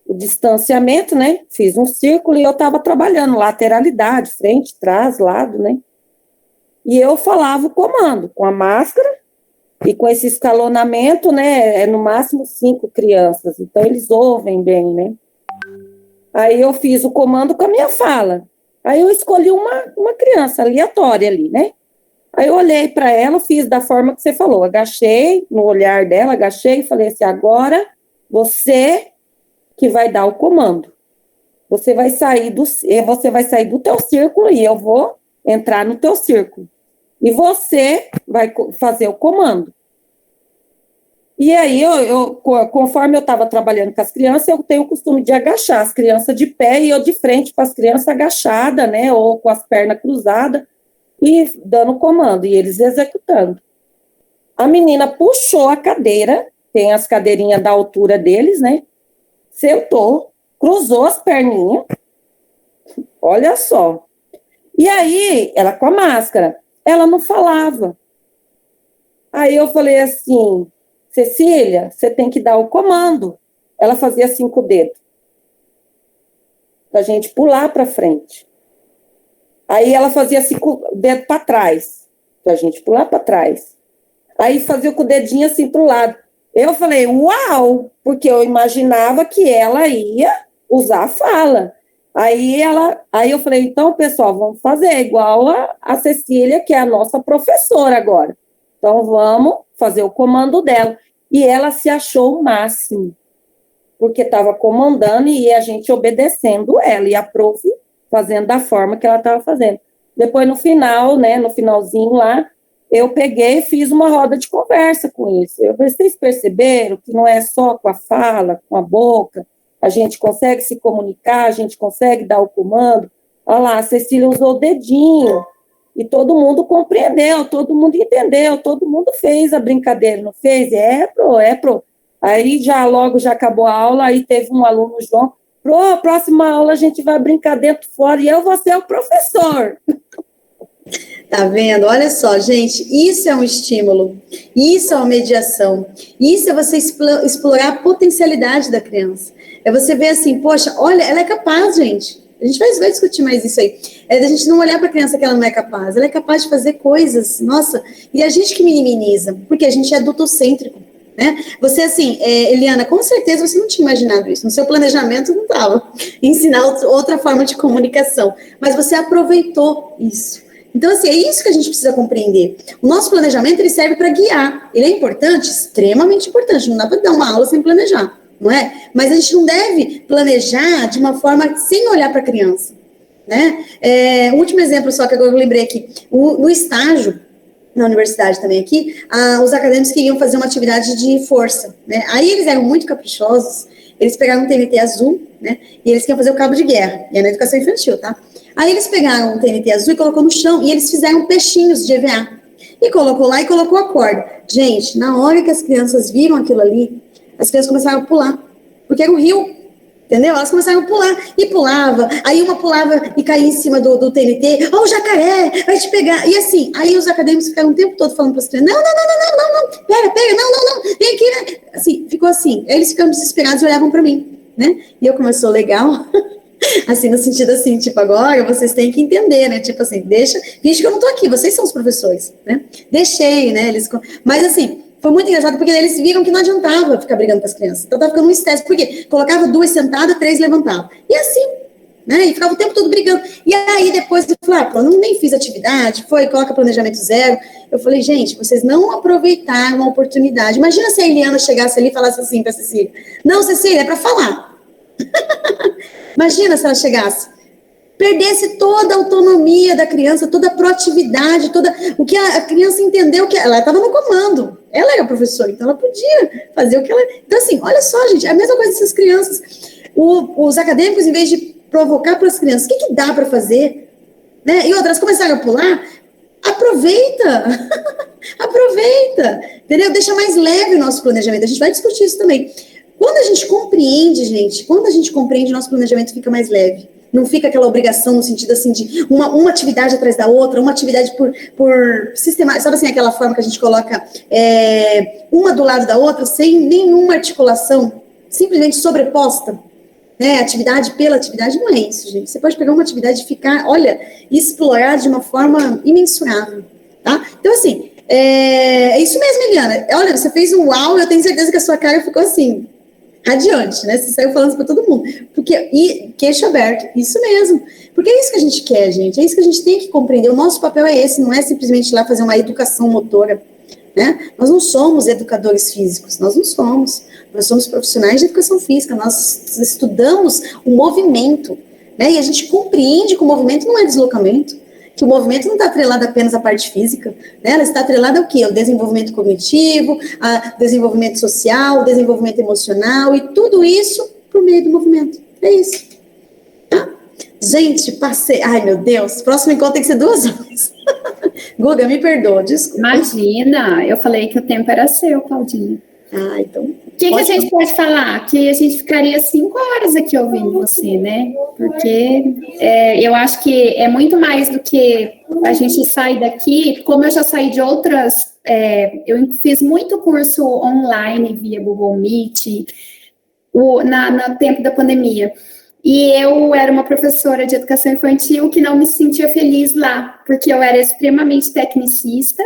o distanciamento, né? Fiz um círculo e eu estava trabalhando lateralidade, frente, trás, lado, né? E eu falava o comando com a máscara e com esse escalonamento, né? É no máximo 5 crianças, então eles ouvem bem, né? Aí eu fiz o comando com a minha fala. Aí eu escolhi uma criança aleatória ali, né? Aí eu olhei para ela, fiz da forma que você falou, agachei no olhar dela, agachei e falei assim, agora você que vai dar o comando. Você vai sair do teu círculo e eu vou entrar no teu círculo. E você vai fazer o comando. E aí, conforme eu estava trabalhando com as crianças, eu tenho o costume de agachar as crianças de pé e eu de frente para as crianças agachadas, né, ou com as pernas cruzadas, e dando comando, e eles executando. A menina puxou a cadeira, tem as cadeirinhas da altura deles, né? Sentou, cruzou as perninhas, olha só. E aí, ela com a máscara, ela não falava. Aí eu falei assim, Cecília, você tem que dar o comando. Ela fazia 5 dedos, pra gente pular para frente. Aí ela fazia 5 dedos para trás, pra gente pular para trás. Aí fazia com o dedinho assim pro lado. Eu falei, uau, porque eu imaginava que ela ia usar a fala. Aí eu falei, então, pessoal, vamos fazer igual a Cecília, que é a nossa professora agora. Então, vamos fazer o comando dela. E ela se achou o máximo, porque estava comandando e a gente obedecendo ela, e a prof fazendo da forma que ela estava fazendo. Depois, no final, né, no finalzinho lá, eu peguei e fiz uma roda de conversa com isso. Eu falei, vocês perceberam que não é só com a fala, com a boca, a gente consegue se comunicar, a gente consegue dar o comando. Olha lá, a Cecília usou o dedinho, e todo mundo compreendeu, todo mundo entendeu, todo mundo fez a brincadeira, não fez? É, pro. Aí logo já acabou a aula, aí teve um aluno, João, a próxima aula a gente vai brincar dentro fora e eu vou ser o professor. Tá vendo? Olha só, gente, isso é um estímulo, isso é uma mediação, isso é você explorar a potencialidade da criança. É você ver assim, poxa, olha, ela é capaz, gente. A gente vai discutir mais isso aí. É da gente não olhar para a criança que ela não é capaz. Ela é capaz de fazer coisas, nossa, e a gente que minimiza, porque a gente é adultocêntrico. Né? Você, assim, Eliana, com certeza você não tinha imaginado isso. No seu planejamento não estava ensinar outra forma de comunicação, mas você aproveitou isso. Então, assim, é isso que a gente precisa compreender. O nosso planejamento, ele serve para guiar. Ele é importante, extremamente importante. Não dá para dar uma aula sem planejar, não é? Mas a gente não deve planejar de uma forma sem olhar para a criança, né? Um último exemplo só que agora eu lembrei aqui. No estágio, na universidade também aqui, os acadêmicos queriam fazer uma atividade de força, né? Aí eles eram muito caprichosos, eles pegaram um TNT azul, né? E eles queriam fazer o cabo de guerra, e é na educação infantil, tá? Aí eles pegaram um TNT azul e colocou no chão, e eles fizeram peixinhos de EVA. E colocou lá e colocou a corda. Gente, na hora que as crianças viram aquilo ali, as crianças começaram a pular, porque era o rio. Entendeu? Elas começaram a pular, e pulava, aí uma pulava e caía em cima do TNT, ó, o jacaré, vai te pegar, e assim, aí os acadêmicos ficaram o tempo todo falando para as crianças, não, pera, não, vem aqui, né? Assim, ficou assim, eles ficaram desesperados e olhavam para mim, né? E eu começou legal, assim, no sentido assim, tipo, agora vocês têm que entender, né? Tipo assim, finge que eu não tô aqui, vocês são os professores, né? Deixei, né? Mas assim, foi muito engraçado, porque eles viram que não adiantava ficar brigando com as crianças. Então, tava ficando um estresse. Por quê? Colocava 2 sentadas, 3 levantavam. E assim, né? E ficava o tempo todo brigando. E aí, depois, eu falei, pô, eu nem fiz atividade, coloca planejamento zero. Eu falei, gente, vocês não aproveitaram a oportunidade. Imagina se a Eliana chegasse ali e falasse assim pra Cecília. Não, Cecília, é pra falar. Imagina se ela chegasse. Perdesse toda a autonomia da criança, toda a proatividade, o que a criança entendeu, que ela estava no comando, ela era professora, então ela podia fazer o que ela... Então assim, olha só, gente, é a mesma coisa dessas crianças. Os acadêmicos, em vez de provocar para as crianças, o que dá para fazer? Né? E outras começaram a pular, aproveita, entendeu? Deixa mais leve o nosso planejamento, a gente vai discutir isso também. Quando a gente compreende, nosso planejamento fica mais leve. Não fica aquela obrigação no sentido assim de uma atividade atrás da outra, uma atividade por sistema, sabe assim, aquela forma que a gente coloca uma do lado da outra, sem nenhuma articulação, simplesmente sobreposta, né? Atividade pela atividade, não é isso, gente. Você pode pegar uma atividade e ficar, olha, explorar de uma forma imensurável, tá? Então, assim, é isso mesmo, Eliana. Olha, você fez um uau, eu tenho certeza que a sua cara ficou assim, adiante, né? Você saiu falando para todo mundo. E queixo aberto, isso mesmo. Porque é isso que a gente quer, gente. É isso que a gente tem que compreender. O nosso papel é esse, não é simplesmente ir lá fazer uma educação motora, né? Nós não somos educadores físicos, nós não somos. Nós somos profissionais de educação física, nós estudamos o movimento, né? E a gente compreende que o movimento não é deslocamento, que o movimento não está atrelado apenas à parte física, né? Ela está atrelada ao quê? Ao desenvolvimento cognitivo, ao desenvolvimento social, ao desenvolvimento emocional, e tudo isso por meio do movimento. É isso. Tá? Gente, passei. Ai, meu Deus, próximo encontro tem que ser 2 horas. Guga, me perdoa, desculpa. Imagina, eu falei que o tempo era seu, Claudinha. Ah, então... O que a gente pode falar? Que a gente ficaria 5 horas aqui ouvindo você, né? Porque eu acho que é muito mais do que a gente sair daqui, como eu já saí de outras... eu fiz muito curso online via Google Meet no tempo da pandemia. E eu era uma professora de educação infantil que não me sentia feliz lá, porque eu era extremamente tecnicista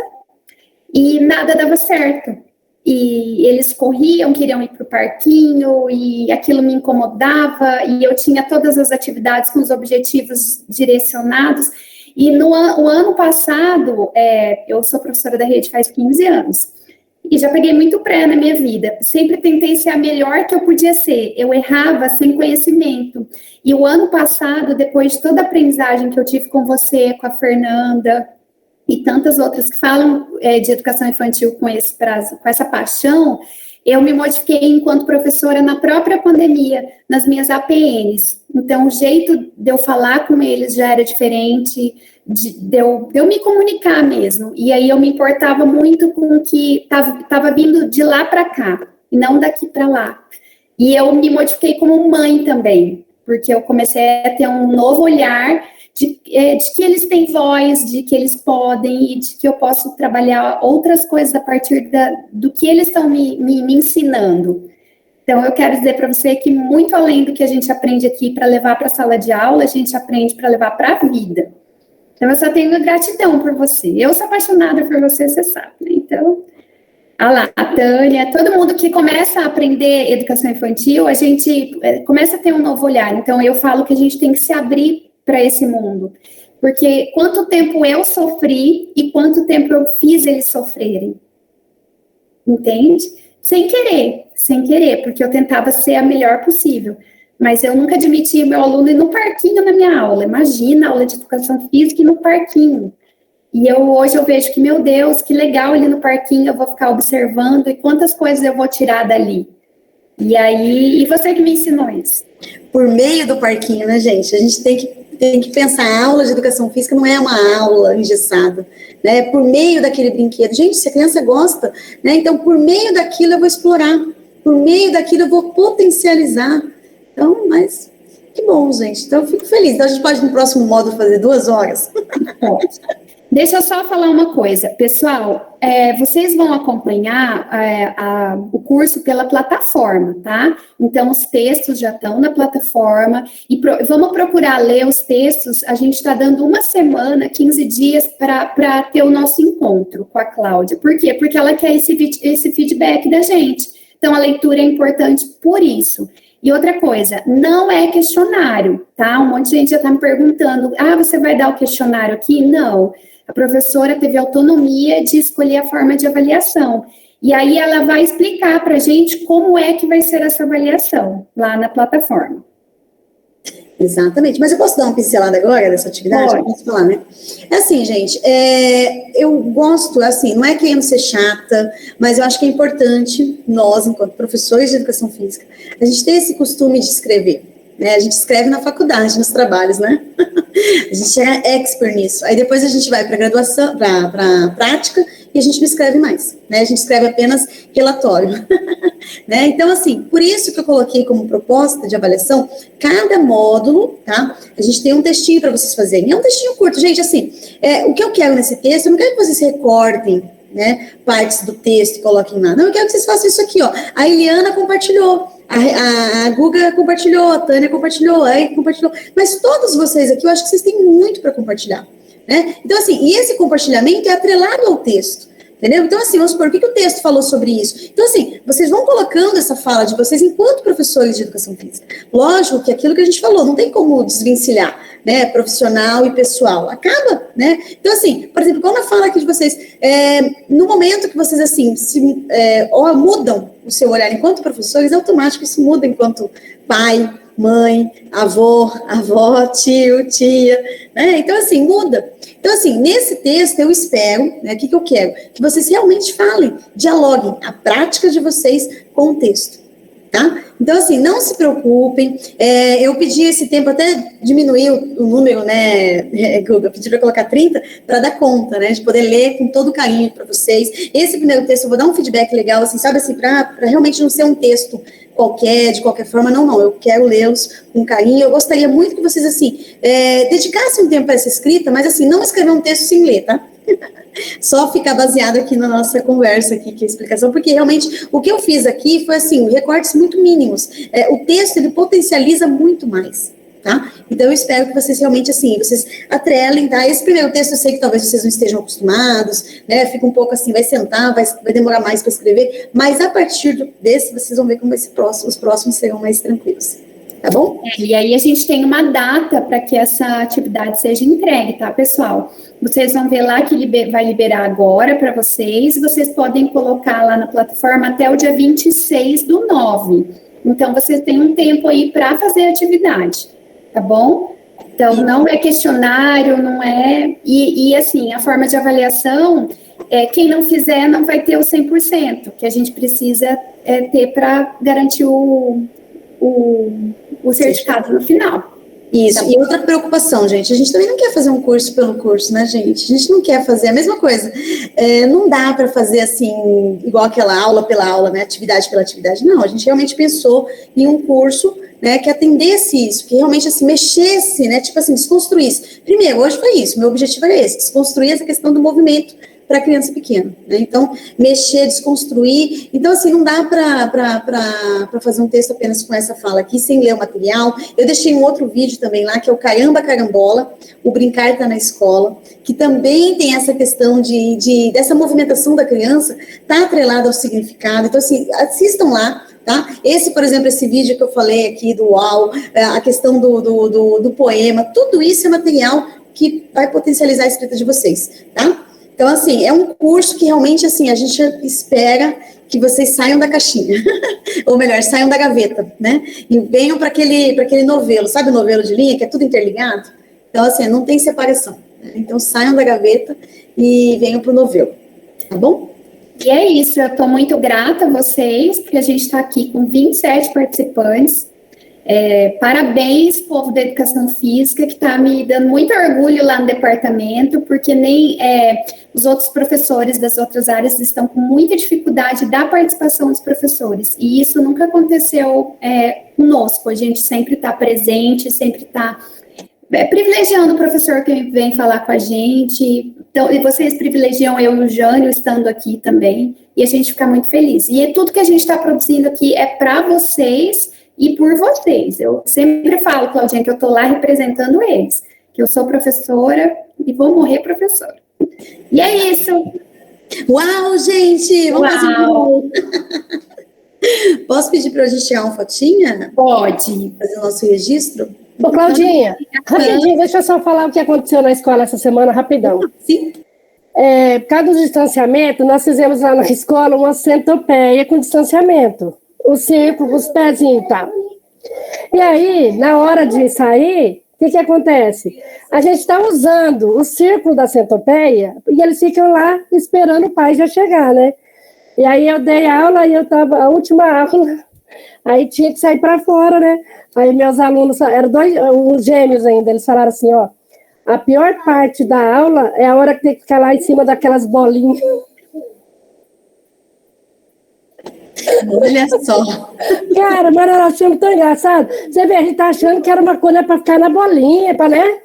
e nada dava certo. E eles corriam, queriam ir para o parquinho, e aquilo me incomodava, e eu tinha todas as atividades com os objetivos direcionados. E o ano passado, eu sou professora da rede faz 15 anos, e já peguei muito pré na minha vida. Sempre tentei ser a melhor que eu podia ser. Eu errava sem conhecimento. E o ano passado, depois de toda a aprendizagem que eu tive com você, com a Fernanda, e tantas outras que falam de educação infantil com essa paixão, eu me modifiquei enquanto professora na própria pandemia, nas minhas APNs. Então, o jeito de eu falar com eles já era diferente, de eu me comunicar mesmo. E aí eu me importava muito com o que estava vindo de lá para cá, e não daqui para lá. E eu me modifiquei como mãe também, porque eu comecei a ter um novo olhar de que eles têm voz, de que eles podem, e de que eu posso trabalhar outras coisas a partir do que eles estão me ensinando. Então, eu quero dizer para você que muito além do que a gente aprende aqui para levar para a sala de aula, a gente aprende para levar para a vida. Então, eu só tenho gratidão por você. Eu sou apaixonada por você, você sabe, né? Então, a Tânia, todo mundo que começa a aprender educação infantil, a gente começa a ter um novo olhar. Então, eu falo que a gente tem que se abrir para esse mundo, porque quanto tempo eu sofri e quanto tempo eu fiz eles sofrerem, entende? Sem querer, porque eu tentava ser a melhor possível, mas eu nunca admiti meu aluno ir no parquinho na minha aula. Imagina, aula de educação física e no parquinho. E hoje eu vejo que, meu Deus, que legal ali no parquinho, eu vou ficar observando, e quantas coisas eu vou tirar dali. E você que me ensinou isso? Por meio do parquinho, né, gente? A gente tem que pensar, a aula de educação física não é uma aula engessada, né? Por meio daquele brinquedo. Gente, se a criança gosta, né? Então, por meio daquilo eu vou explorar, por meio daquilo eu vou potencializar, Então, mas que bom, gente. Então, eu fico feliz. Então, a gente pode, no próximo módulo, fazer 2 horas? Pode. Deixa eu só falar uma coisa. Pessoal, vocês vão acompanhar o curso pela plataforma, tá? Então, os textos já estão na plataforma e vamos procurar ler os textos. A gente está dando 1 semana, 15 dias para ter o nosso encontro com a Cláudia. Por quê? Porque ela quer esse feedback da gente. Então, a leitura é importante por isso. E outra coisa, não é questionário, tá? Um monte de gente já está me perguntando, você vai dar o questionário aqui? Não. A professora teve autonomia de escolher a forma de avaliação. E aí ela vai explicar para a gente como é que vai ser essa avaliação lá na plataforma. Exatamente. Mas eu posso dar uma pincelada agora dessa atividade? Pode. Posso falar, né? É assim, gente, eu gosto, assim, não é querendo ser chata, mas eu acho que é importante nós, enquanto professores de educação física, a gente ter esse costume de escrever, né? A gente escreve na faculdade, nos trabalhos, né? A gente é expert nisso. Aí depois a gente vai para graduação, para prática, e a gente não escreve mais, né? A gente escreve apenas relatório, né? Então, assim, por isso que eu coloquei como proposta de avaliação, cada módulo, tá? A gente tem um textinho para vocês fazerem. É um textinho curto, gente, assim, o que eu quero nesse texto, eu não quero que vocês recortem, né, partes do texto e coloquem lá. Não, eu quero que vocês façam isso aqui, ó. A Eliana compartilhou, a Guga compartilhou, a Tânia compartilhou, a Eri compartilhou, mas todos vocês aqui, eu acho que vocês têm muito para compartilhar, né? Então, assim, e esse compartilhamento é atrelado ao texto, entendeu? Então, assim, vamos supor, o que o texto falou sobre isso? Então, assim, vocês vão colocando essa fala de vocês enquanto professores de educação física. Lógico que aquilo que a gente falou, não tem como desvencilhar, né, profissional e pessoal, acaba, né? Então, assim, por exemplo, quando eu falo aqui de vocês, no momento que vocês, assim, mudam o seu olhar enquanto professores, automático isso muda enquanto pai, mãe, avô, avó, tio, tia, né? Então, assim, muda. Então, assim, nesse texto eu espero, né, o que eu quero? Que vocês realmente falem, dialoguem a prática de vocês com o texto, tá? Então, assim, não se preocupem, eu pedi esse tempo, até diminuir o número, né, eu pedi para colocar 30, para dar conta, né, de poder ler com todo carinho para vocês. Esse primeiro texto eu vou dar um feedback legal, assim, sabe, assim, para realmente não ser um texto qualquer, de qualquer forma, não, eu quero lê-los com carinho, eu gostaria muito que vocês, assim, dedicassem um tempo para essa escrita, mas, assim, não escrever um texto sem ler, tá? Só ficar baseado aqui na nossa conversa aqui, que é a explicação, porque realmente o que eu fiz aqui foi, assim, recortes muito mínimos, o texto, ele potencializa muito mais, tá? Então, eu espero que vocês realmente, assim, vocês atrelem, tá? Esse primeiro texto, eu sei que talvez vocês não estejam acostumados, né? Fica um pouco assim, vai sentar, vai demorar mais para escrever, mas a partir desse, vocês vão ver como vai ser os próximos serão mais tranquilos, tá bom? E aí a gente tem uma data para que essa atividade seja entregue, tá, pessoal? Vocês vão ver lá que vai liberar agora para vocês, e vocês podem colocar lá na plataforma até o dia 26/9. Então, vocês têm um tempo aí para fazer a atividade, tá bom? Então, não é questionário, não é... E assim, a forma de avaliação, quem não fizer não vai ter o 100%, que a gente precisa ter para garantir o certificado no final. Isso, e outra preocupação, gente, a gente também não quer fazer um curso pelo curso, né, gente? A gente não quer fazer a mesma coisa. Não dá para fazer, assim, igual aquela aula pela aula, né, atividade pela atividade. Não, a gente realmente pensou em um curso, né, que atendesse isso, que realmente, assim, mexesse, né, tipo assim, desconstruísse. Primeiro, hoje foi isso, meu objetivo era esse, desconstruir essa questão do movimento para criança pequena, né? Então, mexer, desconstruir. Então, assim, não dá para fazer um texto apenas com essa fala aqui, sem ler o material. Eu deixei um outro vídeo também lá, que é o Caramba Carambola, o Brincar Tá na Escola, que também tem essa questão dessa movimentação da criança, tá atrelada ao significado. Então, assim, assistam lá, tá? Esse, por exemplo, esse vídeo que eu falei aqui do UAU, a questão do poema, tudo isso é material que vai potencializar a escrita de vocês, tá? Então, assim, é um curso que realmente, assim, a gente espera que vocês saiam da caixinha, ou melhor, saiam da gaveta, né, e venham para aquele novelo, sabe o novelo de linha, que é tudo interligado? Então, assim, não tem separação, né? Então saiam da gaveta e venham para o novelo, tá bom? E é isso, eu estou muito grata a vocês, porque a gente está aqui com 27 participantes. Parabéns, povo da educação física, que está me dando muito orgulho lá no departamento, porque nem os outros professores das outras áreas estão com muita dificuldade da participação dos professores, e isso nunca aconteceu conosco. A gente sempre está presente, sempre está privilegiando o professor que vem falar com a gente, então, e vocês privilegiam eu e o Jânio estando aqui também, e a gente fica muito feliz. E tudo que a gente está produzindo aqui é para vocês e por vocês. Eu sempre falo, Claudinha, que eu estou lá representando eles, que eu sou professora e vou morrer professora. E é isso. Uau, gente! Vamos fazer um... Posso pedir para a gente tirar uma fotinha? Pode. Fazer o nosso registro? Ô, Claudinha, rapidinho, deixa eu só falar o que aconteceu na escola essa semana, rapidão. Sim. Por causa do distanciamento, nós fizemos lá na escola uma centopeia com distanciamento. O círculo, os pezinhos e tal. E aí, na hora de sair, o que acontece? A gente está usando o círculo da centopeia e eles ficam lá esperando o pai já chegar, né? E aí eu dei aula e eu estava, a última aula, aí tinha que sair para fora, né? Aí meus alunos, eram os gêmeos ainda, eles falaram assim, ó, a pior parte da aula é a hora que tem que ficar lá em cima daquelas bolinhas. Olha só. Cara, mas nós achamos tão engraçado. Você vê, a gente tá achando que era uma coisa para ficar na bolinha, né?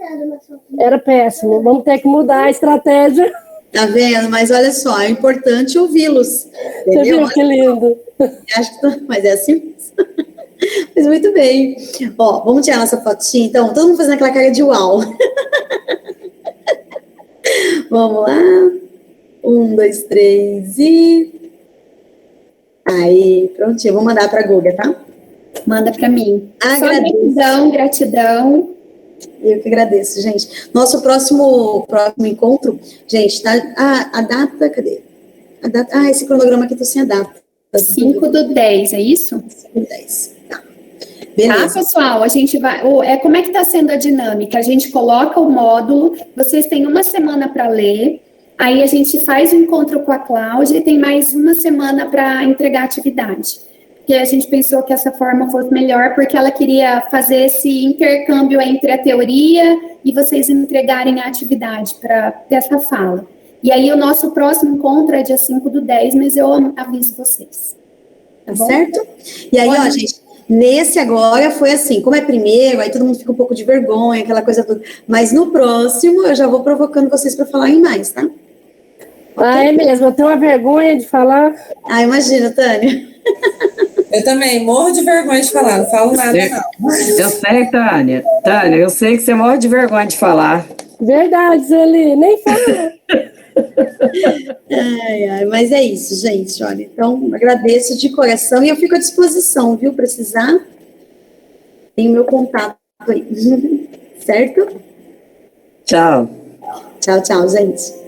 Era péssimo. Vamos ter que mudar a estratégia. Tá vendo? Mas olha só, é importante ouvi-los. Você viu que lindo? Acho que mas é assim mesmo. Mas muito bem. Ó, vamos tirar nossa fotinha, então. Todo mundo fazendo aquela cara de uau. Vamos lá. 1, 2, 3 e... Aí, prontinho. Vou mandar para a Guga, tá? Manda para mim. Agradeço. Gratidão. Eu que agradeço, gente. Nosso próximo encontro, gente, tá? A data, cadê? A data, esse cronograma aqui tô sem a data. 5/10, é isso? 5/10, tá. Beleza. Tá, pessoal, a gente vai... como é que está sendo a dinâmica? A gente coloca o módulo, vocês têm uma semana para ler, aí a gente faz o encontro com a Cláudia e tem mais uma semana para entregar a atividade. Porque a gente pensou que essa forma fosse melhor, porque ela queria fazer esse intercâmbio entre a teoria e vocês entregarem a atividade para ter essa fala. E aí o nosso próximo encontro é dia 5/10, mas eu aviso vocês. Tá certo? E aí, ó, gente, nesse agora foi assim, como é primeiro, aí todo mundo fica um pouco de vergonha, aquela coisa toda. Mas no próximo eu já vou provocando vocês para falarem mais, tá? É mesmo, eu tenho uma vergonha de falar. Imagina, Tânia. Eu também morro de vergonha de falar, não falo nada, não. Eu sei, Tânia. Tânia, eu sei que você morre de vergonha de falar. Verdade, Zeli, nem fala. Mas é isso, gente, olha, então agradeço de coração e eu fico à disposição, viu, precisar, tem o meu contato aí, certo? Tchau. Tchau, gente.